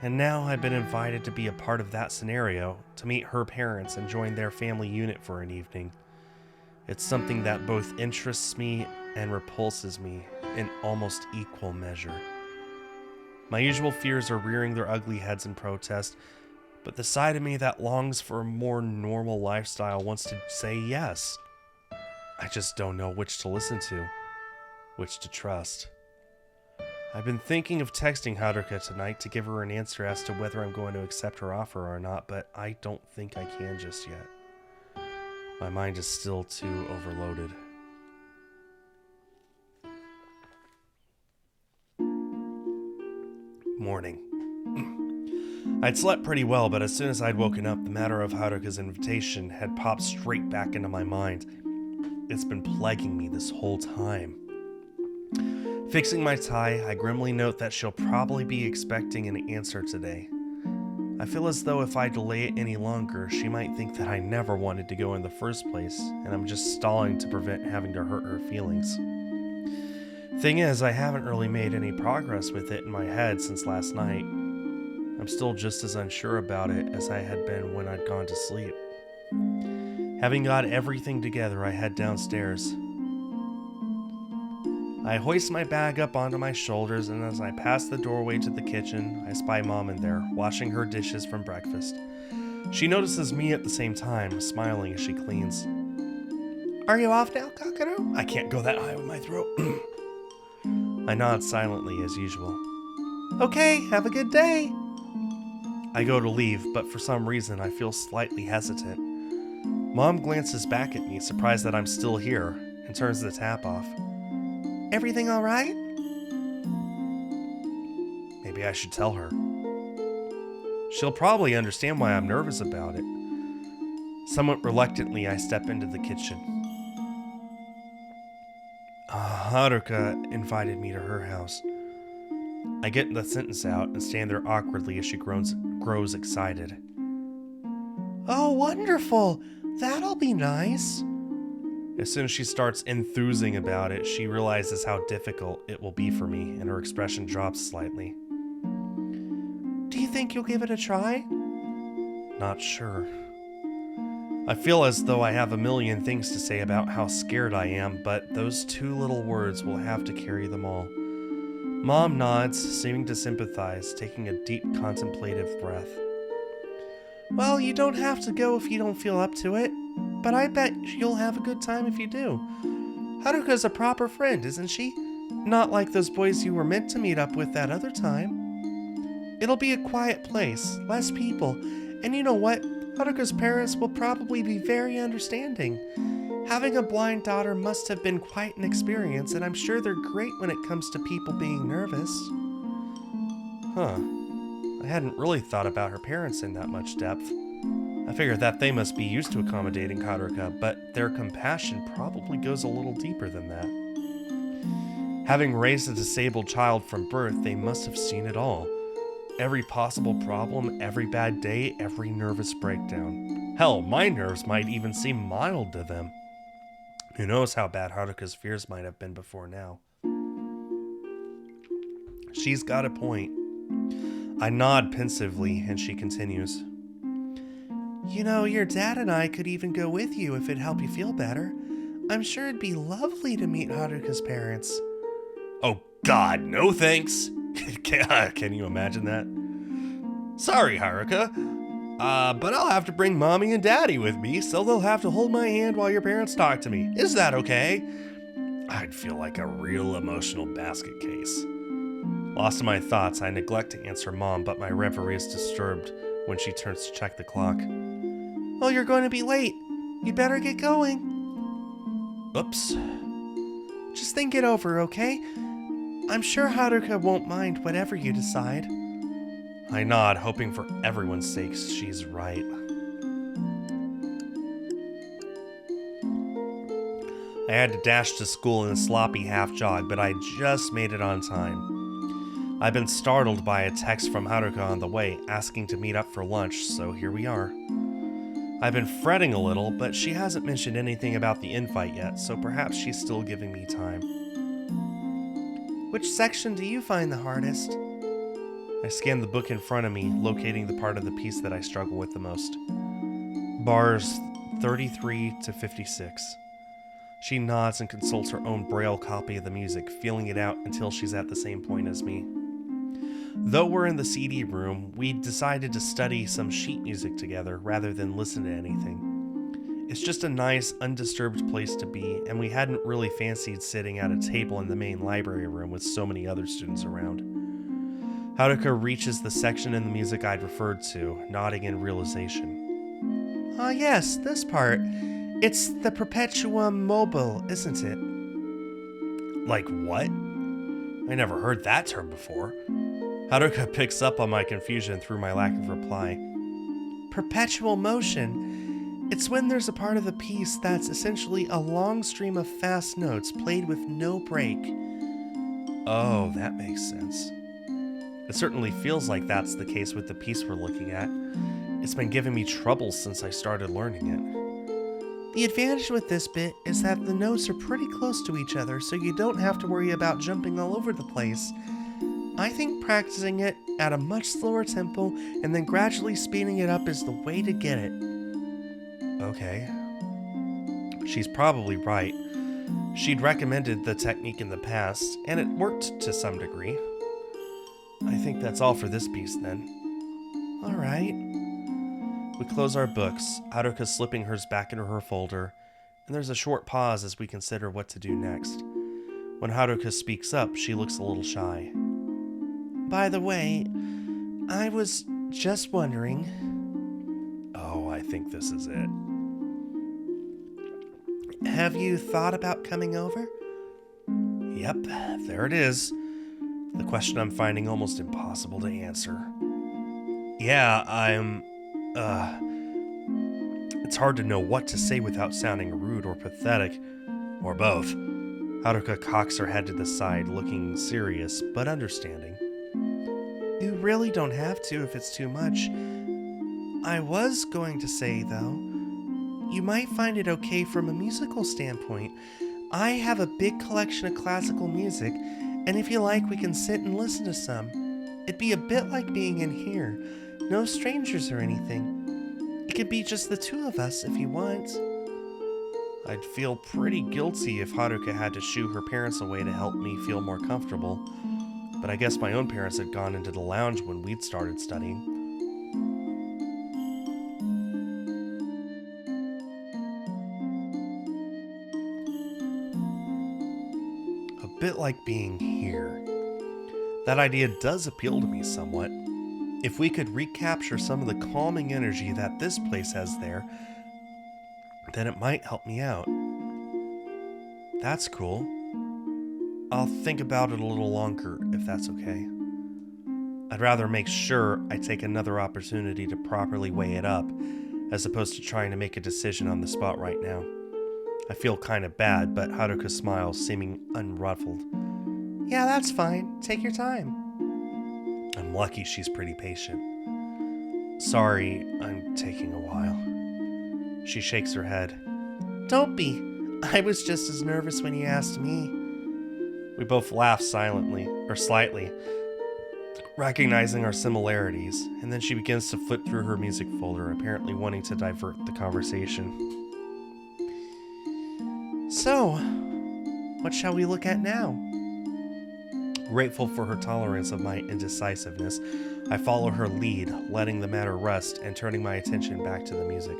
And now I've been invited to be a part of that scenario, to meet her parents and join their family unit for an evening. It's something that both interests me and repulses me in almost equal measure. My usual fears are rearing their ugly heads in protest, but the side of me that longs for a more normal lifestyle wants to say yes. I just don't know which to listen to, which to trust. I've been thinking of texting Haruka tonight to give her an answer as to whether I'm going to accept her offer or not, but I don't think I can just yet. My mind is still too overloaded. Morning. I'd slept pretty well, but as soon as I'd woken up, the matter of Haruka's invitation had popped straight back into my mind. It's been plaguing me this whole time. Fixing my tie, I grimly note that she'll probably be expecting an answer today. I feel as though if I delay it any longer, she might think that I never wanted to go in the first place, and I'm just stalling to prevent having to hurt her feelings. Thing is, I haven't really made any progress with it in my head since last night. I'm still just as unsure about it as I had been when I'd gone to sleep. Having got everything together, I head downstairs. I hoist my bag up onto my shoulders, and as I pass the doorway to the kitchen, I spy Mom in there, washing her dishes from breakfast. She notices me at the same time, smiling as she cleans. Are you off now, Kakaru? I can't go that high with my throat. I nod silently as usual. Okay, have a good day. I go to leave, but for some reason I feel slightly hesitant. Mom glances back at me, surprised that I'm still here, and turns the tap off. Everything all right? Maybe I should tell her. She'll probably understand why I'm nervous about it. Somewhat reluctantly, I step into the kitchen. Haruka invited me to her house. I get the sentence out and stand there awkwardly as she grows excited. Oh, wonderful! That'll be nice. As soon as she starts enthusing about it, she realizes how difficult it will be for me, and her expression drops slightly. Do you think you'll give it a try? Not sure. I feel as though I have a million things to say about how scared I am, but those two little words will have to carry them all. Mom nods, seeming to sympathize, taking a deep contemplative breath. Well, you don't have to go if you don't feel up to it, but I bet you'll have a good time if you do. Haruka's a proper friend, isn't she? Not like those boys you were meant to meet up with that other time. It'll be a quiet place, less people, and you know what? Haruka's parents will probably be very understanding. Having a blind daughter must have been quite an experience, and I'm sure they're great when it comes to people being nervous. Huh. I hadn't really thought about her parents in that much depth. I figured that they must be used to accommodating Haruka, but their compassion probably goes a little deeper than that. Having raised a disabled child from birth, they must have seen it all. Every possible problem, every bad day, every nervous breakdown. Hell, my nerves might even seem mild to them. Who knows how bad Haruka's fears might have been before now. She's got a point. I nod pensively, and she continues. You know, your dad and I could even go with you if it'd help you feel better. I'm sure it'd be lovely to meet Haruka's parents. Oh God, no thanks. Can you imagine that? Sorry, Haruka. But I'll have to bring Mommy and Daddy with me, so they'll have to hold my hand while your parents talk to me. Is that okay? I'd feel like a real emotional basket case. Lost in my thoughts, I neglect to answer Mom, but my reverie is disturbed when she turns to check the clock. Well, you're going to be late. You better get going. Oops. Just think it over, okay? I'm sure Haruka won't mind whatever you decide. I nod, hoping for everyone's sake she's right. I had to dash to school in a sloppy half jog, but I just made it on time. I've been startled by a text from Haruka on the way, asking to meet up for lunch, so here we are. I've been fretting a little, but she hasn't mentioned anything about the invite yet, so perhaps she's still giving me time. Which section do you find the hardest? I scan the book in front of me, locating the part of the piece that I struggle with the most. Bars 33 to 56. She nods and consults her own braille copy of the music, feeling it out until she's at the same point as me. Though we're in the CD room, we decided to study some sheet music together rather than listen to anything. It's just a nice, undisturbed place to be, and we hadn't really fancied sitting at a table in the main library room with so many other students around. Haruka reaches the section in the music I'd referred to, nodding in realization. Ah, yes, this part. It's the Perpetuum mobile, isn't it? Like what? I never heard that term before. Haruka picks up on my confusion through my lack of reply. Perpetual motion. It's when there's a part of the piece that's essentially a long stream of fast notes played with no break. Oh, that makes sense. It certainly feels like that's the case with the piece we're looking at. It's been giving me trouble since I started learning it. The advantage with this bit is that the notes are pretty close to each other, so you don't have to worry about jumping all over the place. I think practicing it at a much slower tempo and then gradually speeding it up is the way to get it. Okay. She's probably right. She'd recommended the technique in the past, and it worked to some degree. I think that's all for this piece then. Alright. We close our books, Haruka slipping hers back into her folder, and there's a short pause as we consider what to do next. When Haruka speaks up, she looks a little shy. By the way, I was just wondering... Oh, I think this is it. Have you thought about coming over? Yep, there it is. The question I'm finding almost impossible to answer. Yeah, It's hard to know what to say without sounding rude or pathetic, or both. Haruka cocks her head to the side, looking serious but understanding. You really don't have to if it's too much. I was going to say, though, you might find it okay from a musical standpoint. I have a big collection of classical music, and if you like, we can sit and listen to some. It'd be a bit like being in here. No strangers or anything. It could be just the two of us if you want. I'd feel pretty guilty if Haruka had to shoo her parents away to help me feel more comfortable, but I guess my own parents had gone into the lounge when we'd started studying. A bit it like being here? That idea does appeal to me somewhat. If we could recapture some of the calming energy that this place has there, then it might help me out. That's cool. I'll think about it a little longer, if that's okay. I'd rather make sure I take another opportunity to properly weigh it up, as opposed to trying to make a decision on the spot right now. I feel kind of bad, but Haruka smiles, seeming unruffled. Yeah, that's fine. Take your time. I'm lucky she's pretty patient. Sorry, I'm taking a while. She shakes her head. Don't be. I was just as nervous when you asked me. We both laugh slightly, recognizing our similarities, and then she begins to flip through her music folder, apparently wanting to divert the conversation. So, what shall we look at now? Grateful for her tolerance of my indecisiveness, I follow her lead, letting the matter rest and turning my attention back to the music.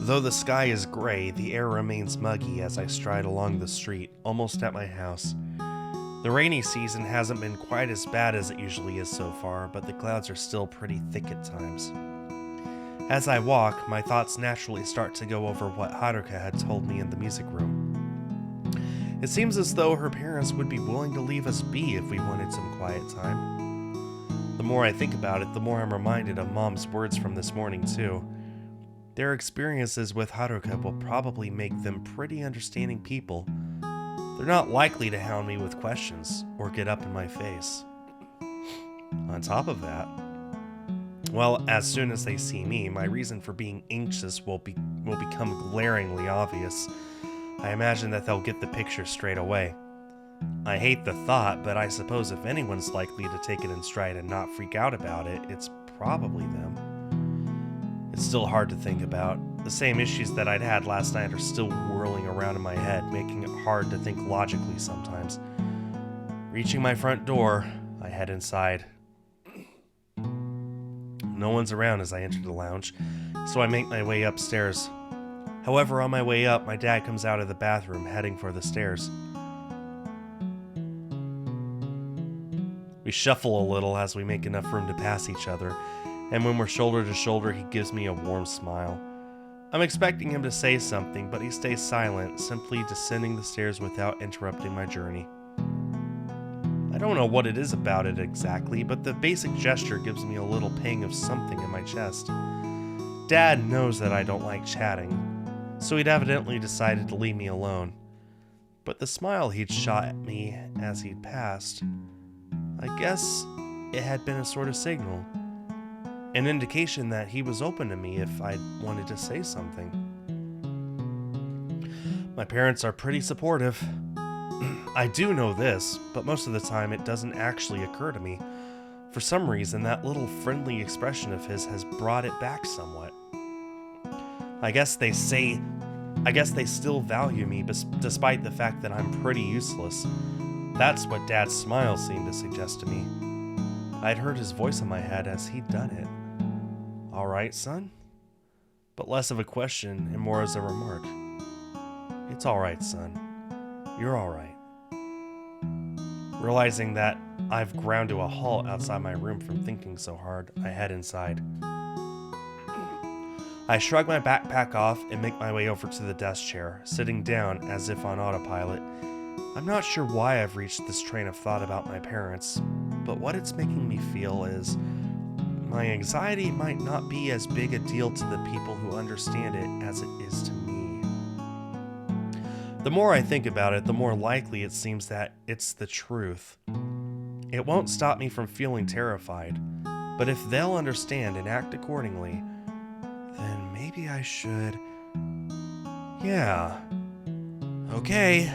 Though the sky is gray, the air remains muggy as I stride along the street, almost at my house. The rainy season hasn't been quite as bad as it usually is so far, but the clouds are still pretty thick at times. As I walk, my thoughts naturally start to go over what Haruka had told me in the music room. It seems as though her parents would be willing to leave us be if we wanted some quiet time. The more I think about it, the more I'm reminded of Mom's words from this morning too. Their experiences with Haruka will probably make them pretty understanding people. They're not likely to hound me with questions or get up in my face. On top of that, well, as soon as they see me, my reason for being anxious will become glaringly obvious. I imagine that they'll get the picture straight away. I hate the thought, but I suppose if anyone's likely to take it in stride and not freak out about it, it's probably them. It's still hard to think about. The same issues that I'd had last night are still whirling around in my head, making it hard to think logically sometimes. Reaching my front door, I head inside. No one's around as I enter the lounge, so I make my way upstairs. However, on my way up, my dad comes out of the bathroom, heading for the stairs. We shuffle a little as we make enough room to pass each other, and when we're shoulder to shoulder, he gives me a warm smile. I'm expecting him to say something, but he stays silent, simply descending the stairs without interrupting my journey. I don't know what it is about it exactly, but the basic gesture gives me a little pang of something in my chest. Dad knows that I don't like chatting, so he'd evidently decided to leave me alone. But the smile he'd shot at me as he'd passed, I guess it had been a sort of signal. An indication that he was open to me if I wanted to say something. My parents are pretty supportive. I do know this, but most of the time it doesn't actually occur to me. For some reason, that little friendly expression of his has brought it back somewhat. I guess they still value me despite the fact that I'm pretty useless. That's what Dad's smile seemed to suggest to me. I'd heard his voice in my head as he'd done it. All right, son? But less of a question and more as a remark. It's all right, son. You're all right. Realizing that I've ground to a halt outside my room from thinking so hard, I head inside. I shrug my backpack off and make my way over to the desk chair, sitting down as if on autopilot. I'm not sure why I've reached this train of thought about my parents, but what it's making me feel is my anxiety might not be as big a deal to the people who understand it as it is to me. The more I think about it, the more likely it seems that it's the truth. It won't stop me from feeling terrified, but if they'll understand and act accordingly, then maybe I should... Yeah. Okay.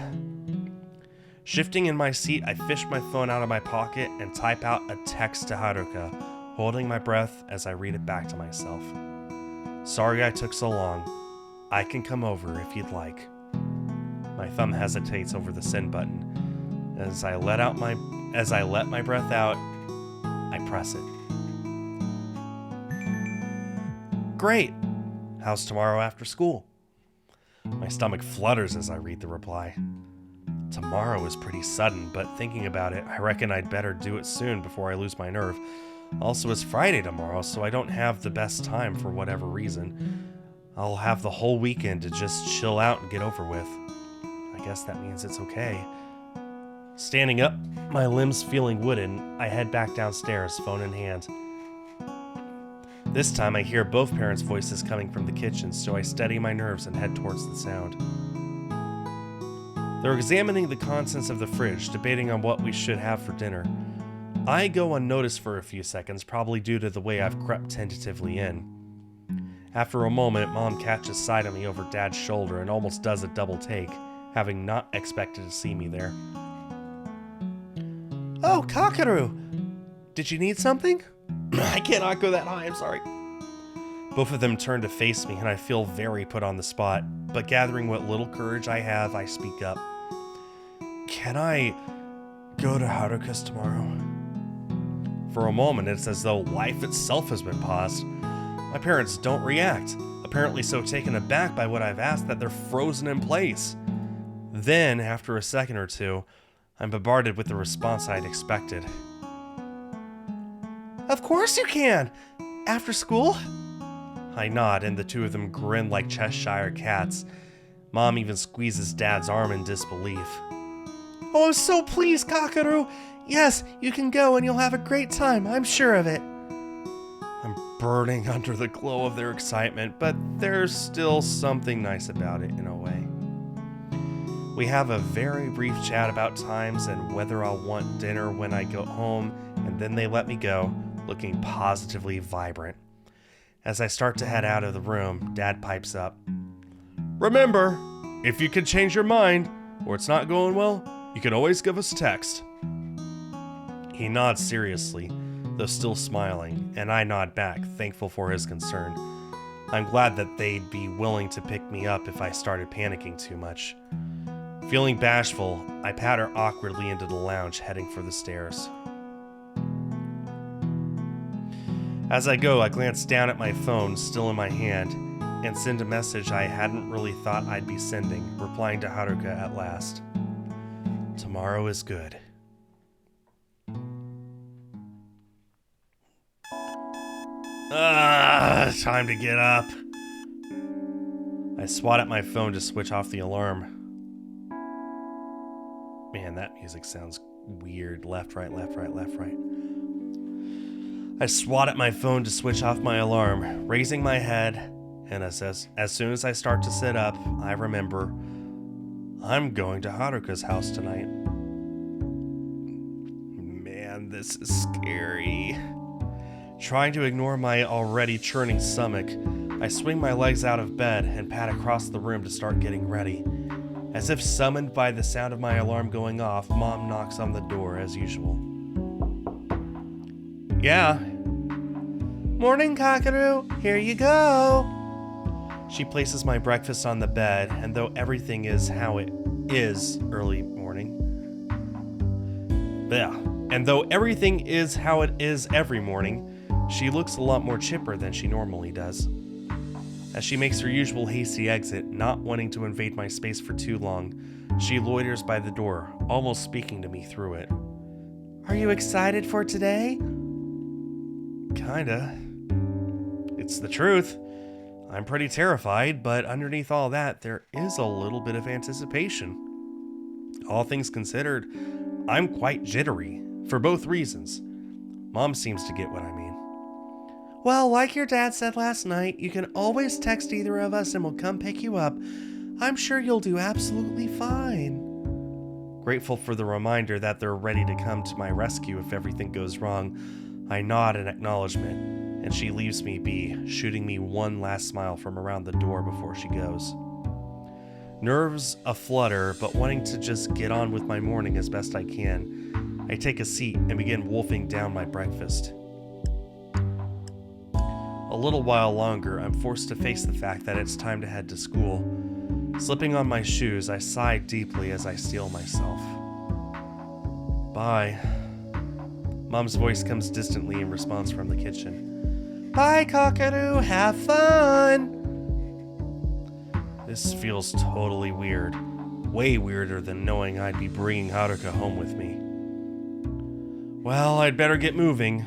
Shifting in my seat, I fish my phone out of my pocket and type out a text to Haruka, holding my breath as I read it back to myself. Sorry I took so long. I can come over if you'd like. My thumb hesitates over the send button. As I let my breath out, I press it. Great. How's tomorrow after school? My stomach flutters as I read the reply. Tomorrow is pretty sudden, but thinking about it, I reckon I'd better do it soon before I lose my nerve. Also, it's Friday tomorrow, so I don't have the best time for whatever reason. I'll have the whole weekend to just chill out and get over with. I guess that means it's okay. Standing up, my limbs feeling wooden, I head back downstairs, phone in hand. This time I hear both parents' voices coming from the kitchen, so I steady my nerves and head towards the sound. They're examining the contents of the fridge, debating on what we should have for dinner. I go unnoticed for a few seconds, probably due to the way I've crept tentatively in. After a moment, Mom catches sight of me over Dad's shoulder and almost does a double take, having not expected to see me there. Oh, Kakaru! Did you need something? I cannot go that high, I'm sorry. Both of them turn to face me, and I feel very put on the spot, but gathering what little courage I have, I speak up. Can I go to Haruka's tomorrow? For a moment, it's as though life itself has been paused. My parents don't react, apparently so taken aback by what I've asked that they're frozen in place. Then, after a second or two, I'm bombarded with the response I'd expected. Of course you can! After school? I nod, and the two of them grin like Cheshire cats. Mom even squeezes Dad's arm in disbelief. Oh, I'm so pleased, Kakaru! Yes, you can go and you'll have a great time, I'm sure of it. I'm burning under the glow of their excitement, but there's still something nice about it in a way. We have a very brief chat about times and whether I'll want dinner when I go home, and then they let me go, looking positively vibrant. As I start to head out of the room, Dad pipes up. Remember, if you can change your mind, or it's not going well, you can always give us a text. He nods seriously, though still smiling, and I nod back, thankful for his concern. I'm glad that they'd be willing to pick me up if I started panicking too much. Feeling bashful, I patter awkwardly into the lounge, heading for the stairs. As I go, I glance down at my phone, still in my hand, and send a message I hadn't really thought I'd be sending, replying to Haruka at last. Tomorrow is good. Time to get up. I swat at my phone to switch off the alarm. Man, that music sounds weird. Left, right, left, right, left, right. I swat at my phone to switch off my alarm, raising my head, and as soon as I start to sit up, I remember I'm going to Haruka's house tonight. Man, this is scary. Trying to ignore my already churning stomach, I swing my legs out of bed and pad across the room to start getting ready. As if summoned by the sound of my alarm going off, Mom knocks on the door as usual. Yeah. Morning, Kakaru. Here you go. She places my breakfast on the bed, and though everything is how it is early morning, everything is how it is every morning, she looks a lot more chipper than she normally does. As she makes her usual hasty exit, not wanting to invade my space for too long, she loiters by the door, almost speaking to me through it. Are you excited for today? Kinda. It's the truth. I'm pretty terrified, but underneath all that, there is a little bit of anticipation. All things considered, I'm quite jittery, for both reasons. Mom seems to get what I mean. Well, like your dad said last night, you can always text either of us and we'll come pick you up. I'm sure you'll do absolutely fine. Grateful for the reminder that they're ready to come to my rescue if everything goes wrong, I nod in acknowledgement, and she leaves me be, shooting me one last smile from around the door before she goes. Nerves aflutter, but wanting to just get on with my morning as best I can, I take a seat and begin wolfing down my breakfast. A little while longer, I'm forced to face the fact that it's time to head to school. Slipping on my shoes, I sigh deeply as I steel myself. Bye. Mom's voice comes distantly in response from the kitchen. Bye, Kakaru. Have fun. This feels totally weird. Way weirder than knowing I'd be bringing Haruka home with me. Well, I'd better get moving.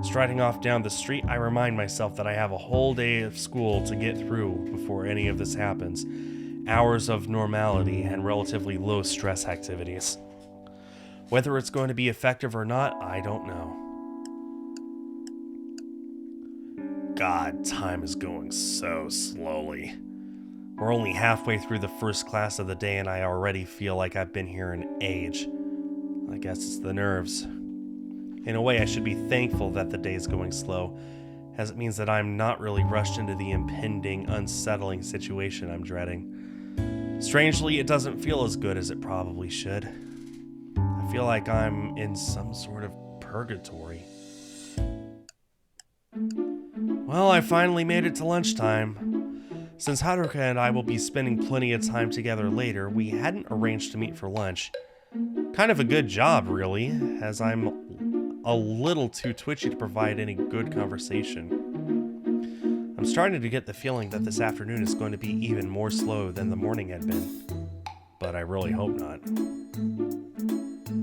Striding off down the street, I remind myself that I have a whole day of school to get through before any of this happens. Hours of normality and relatively low stress activities. Whether it's going to be effective or not, I don't know. God, time is going so slowly. We're only halfway through the first class of the day and I already feel like I've been here an age. I guess it's the nerves. In a way, I should be thankful that the day is going slow, as it means that I'm not really rushed into the impending, unsettling situation I'm dreading. Strangely, it doesn't feel as good as it probably should. I feel like I'm in some sort of purgatory. Well, I finally made it to lunchtime. Since Haruka and I will be spending plenty of time together later, we hadn't arranged to meet for lunch. Kind of a good job, really, as I'm a little too twitchy to provide any good conversation. I'm starting to get the feeling that this afternoon is going to be even more slow than the morning had been. But I really hope not.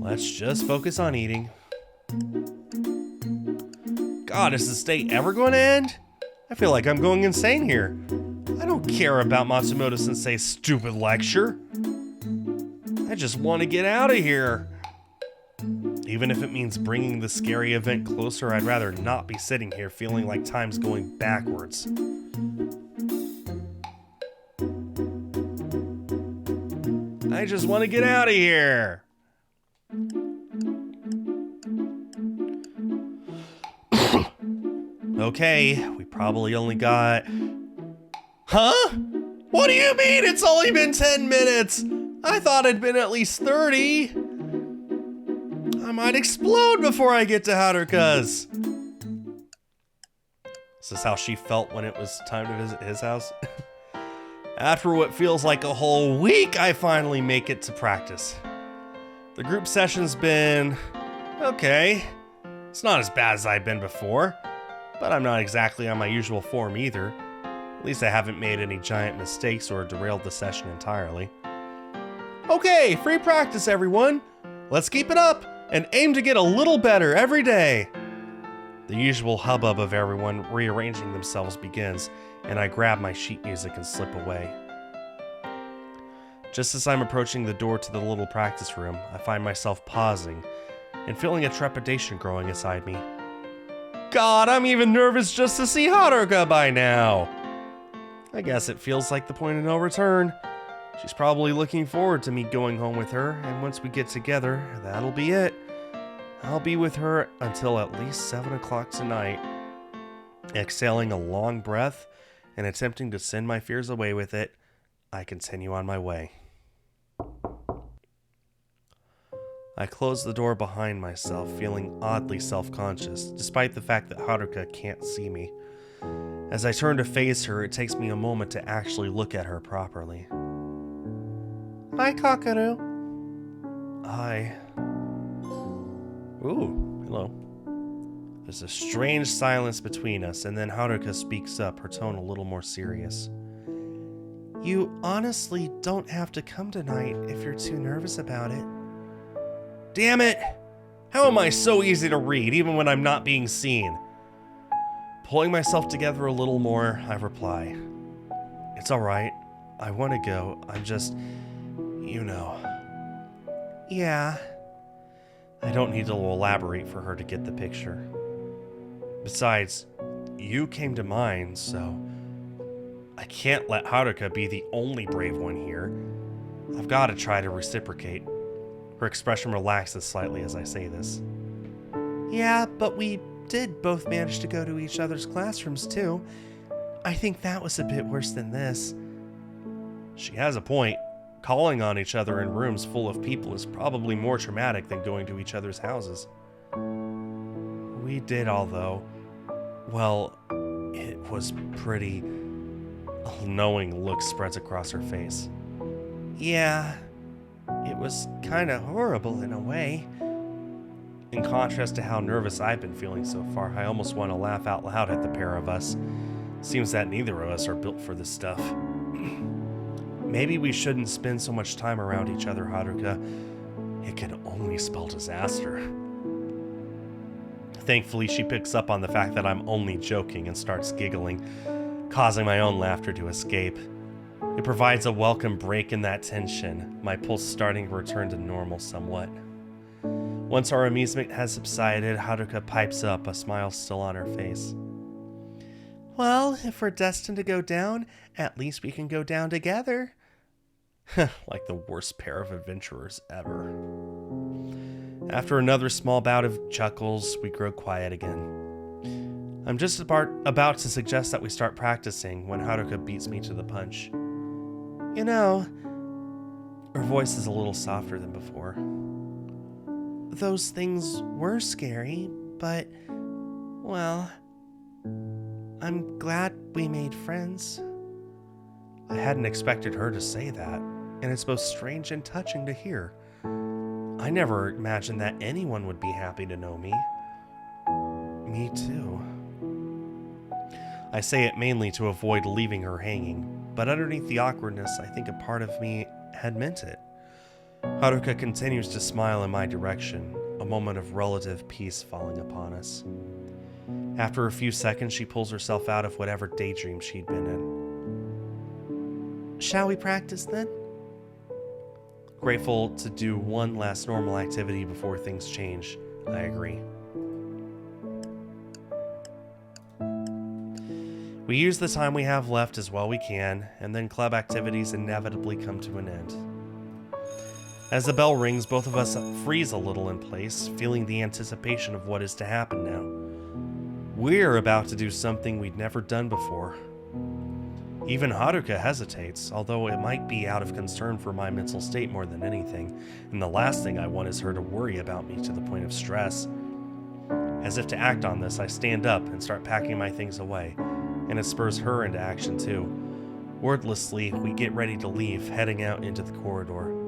Let's just focus on eating. God, is this day ever going to end? I feel like I'm going insane here. I don't care about Matsumoto-sensei's stupid lecture. I just want to get out of here. Even if it means bringing the scary event closer, I'd rather not be sitting here feeling like time's going backwards. I just want to get out of here. Okay, we probably only got... Huh? What do you mean it's only been 10 minutes? I thought it'd been at least 30. I might explode before I get to Haruka's. Is this how she felt when it was time to visit his house? After what feels like a whole week, I finally make it to practice. The group session's been... okay. It's not as bad as I've been before, but I'm not exactly on my usual form either. At least I haven't made any giant mistakes or derailed the session entirely. Okay, free practice, everyone. Let's keep it up and aim to get a little better every day. The usual hubbub of everyone rearranging themselves begins, and I grab my sheet music and slip away. Just as I'm approaching the door to the little practice room, I find myself pausing and feeling a trepidation growing inside me. God, I'm even nervous just to see Haruka by now. I guess it feels like the point of no return. She's probably looking forward to me going home with her, and once we get together, that'll be it. I'll be with her until at least 7 o'clock tonight. Exhaling a long breath and attempting to send my fears away with it, I continue on my way. I close the door behind myself, feeling oddly self-conscious, despite the fact that Haruka can't see me. As I turn to face her, it takes me a moment to actually look at her properly. Hi, Kakaru. Hi. Ooh, hello. There's a strange silence between us, and then Haruka speaks up, her tone a little more serious. You honestly don't have to come tonight if you're too nervous about it. Damn it! How am I so easy to read, even when I'm not being seen? Pulling myself together a little more, I reply. It's alright. I want to go. I'm just... you know. Yeah. I don't need to elaborate for her to get the picture. Besides, you came to mind, so... I can't let Haruka be the only brave one here. I've got to try to reciprocate. Her expression relaxes slightly as I say this. Yeah, but we did both manage to go to each other's classrooms too. I think that was a bit worse than this. She has a point. Calling on each other in rooms full of people is probably more traumatic than going to each other's houses. We did, although, well, it was pretty... A knowing look spreads across her face. Yeah, it was kind of horrible in a way. In contrast to how nervous I've been feeling so far, I almost want to laugh out loud at the pair of us. Seems that neither of us are built for this stuff. Maybe we shouldn't spend so much time around each other, Haruka. It can only spell disaster. Thankfully, she picks up on the fact that I'm only joking and starts giggling, causing my own laughter to escape. It provides a welcome break in that tension, my pulse starting to return to normal somewhat. Once our amusement has subsided, Haruka pipes up, a smile still on her face. Well, if we're destined to go down, at least we can go down together. Like the worst pair of adventurers ever. After another small bout of chuckles, we grow quiet again. I'm just about to suggest that we start practicing when Haruka beats me to the punch. You know, her voice is a little softer than before. Those things were scary, but, well, I'm glad we made friends. I hadn't expected her to say that, and it's both strange and touching to hear. I never imagined that anyone would be happy to know me. Me too. I say it mainly to avoid leaving her hanging, but underneath the awkwardness, I think a part of me had meant it. Haruka continues to smile in my direction, a moment of relative peace falling upon us. After a few seconds, she pulls herself out of whatever daydream she'd been in. Shall we practice then? Grateful to do one last normal activity before things change, I agree. We use the time we have left as well we can, and then club activities inevitably come to an end. As the bell rings, both of us freeze a little in place, feeling the anticipation of what is to happen now. We're about to do something we'd never done before. Even Haruka hesitates, although it might be out of concern for my mental state more than anything, and the last thing I want is her to worry about me to the point of stress. As if to act on this, I stand up and start packing my things away, and it spurs her into action too. Wordlessly, we get ready to leave, heading out into the corridor.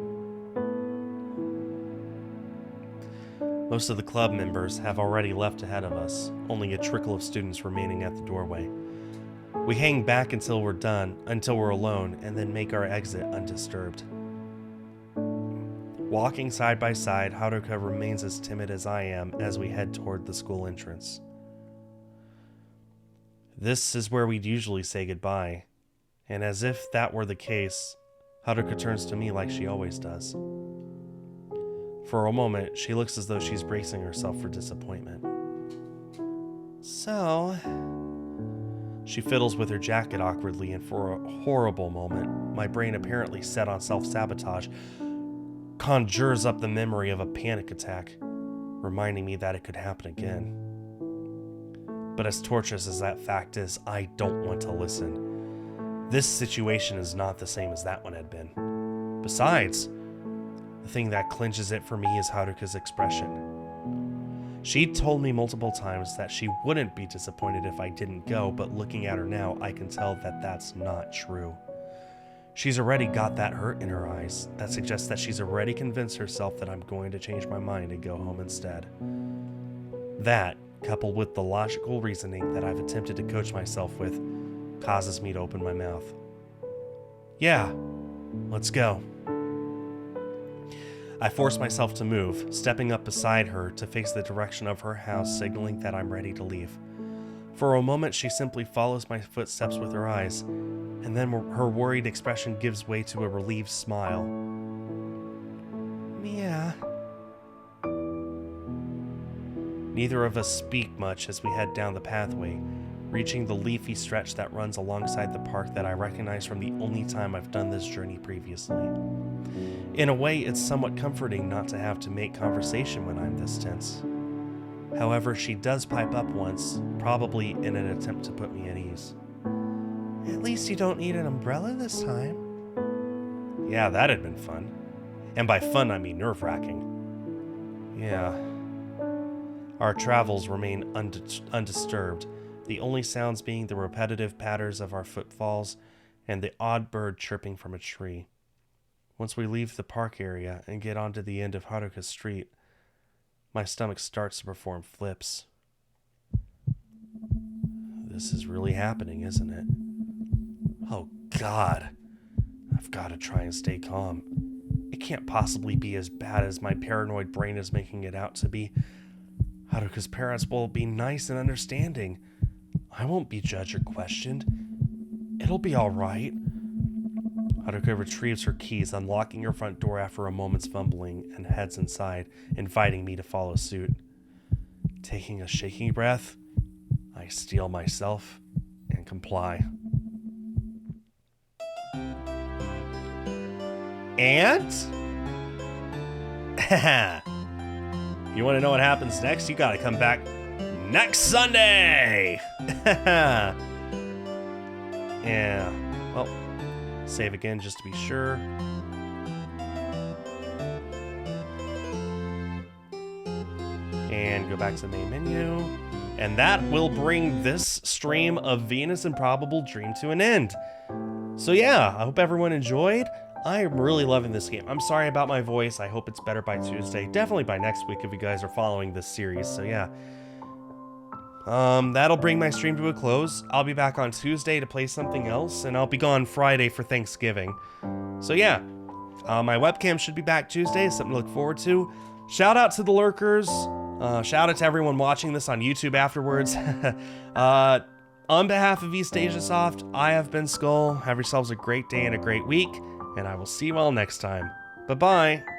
Most of the club members have already left ahead of us, only a trickle of students remaining at the doorway. We hang back until we're alone, and then make our exit undisturbed. Walking side by side, Haruka remains as timid as I am as we head toward the school entrance. This is where we'd usually say goodbye, and as if that were the case, Haruka turns to me like she always does. For a moment, she looks as though she's bracing herself for disappointment. So, she fiddles with her jacket awkwardly, and for a horrible moment, my brain apparently set on self-sabotage, conjures up the memory of a panic attack, reminding me that it could happen again. But as torturous as that fact is, I don't want to listen. This situation is not the same as that one had been. Besides, the thing that clinches it for me is Haruka's expression. She'd told me multiple times that she wouldn't be disappointed if I didn't go, but looking at her now, I can tell that that's not true. She's already got that hurt in her eyes. That suggests that she's already convinced herself that I'm going to change my mind and go home instead. That, coupled with the logical reasoning that I've attempted to coach myself with, causes me to open my mouth. Yeah, let's go. I force myself to move, stepping up beside her to face the direction of her house, signaling that I'm ready to leave. For a moment, she simply follows my footsteps with her eyes, and then her worried expression gives way to a relieved smile. Yeah. Neither of us speak much as we head down the pathway, reaching the leafy stretch that runs alongside the park that I recognize from the only time I've done this journey previously. In a way, it's somewhat comforting not to have to make conversation when I'm this tense. However, she does pipe up once, probably in an attempt to put me at ease. At least you don't need an umbrella this time. Yeah, that had been fun. And by fun, I mean nerve-wracking. Yeah. Our travels remain undisturbed, the only sounds being the repetitive patters of our footfalls and the odd bird chirping from a tree. Once we leave the park area and get onto the end of Haruka's street, My stomach starts to perform flips. This is really happening, isn't it? Oh, God. I've got to try and stay calm. It can't possibly be as bad as my paranoid brain is making it out to be. Haruka's parents will be nice and understanding. I won't be judged or questioned. It'll be all right. Haruka retrieves her keys, unlocking her front door after a moment's fumbling, and heads inside, inviting me to follow suit. Taking a shaky breath, I steel myself and comply. And? You want to know what happens next? You gotta come back next Sunday! Yeah, well, save again just to be sure. And go back to the main menu. And that will bring this stream of Venus Improbable Dream to an end. So yeah, I hope everyone enjoyed. I am really loving this game. I'm sorry about my voice. I hope it's better by Tuesday. Definitely by next week if you guys are following this series. So yeah. That'll bring my stream to a close. I'll be back on Tuesday to play something else, and I'll be gone Friday for Thanksgiving. So yeah, my webcam should be back Tuesday, something to look forward to. Shout out to the lurkers. Shout out to everyone watching this on YouTube afterwards. On behalf of East Asia Soft, I have been Skull. Have yourselves a great day and a great week, and I will see you all next time. Bye-bye.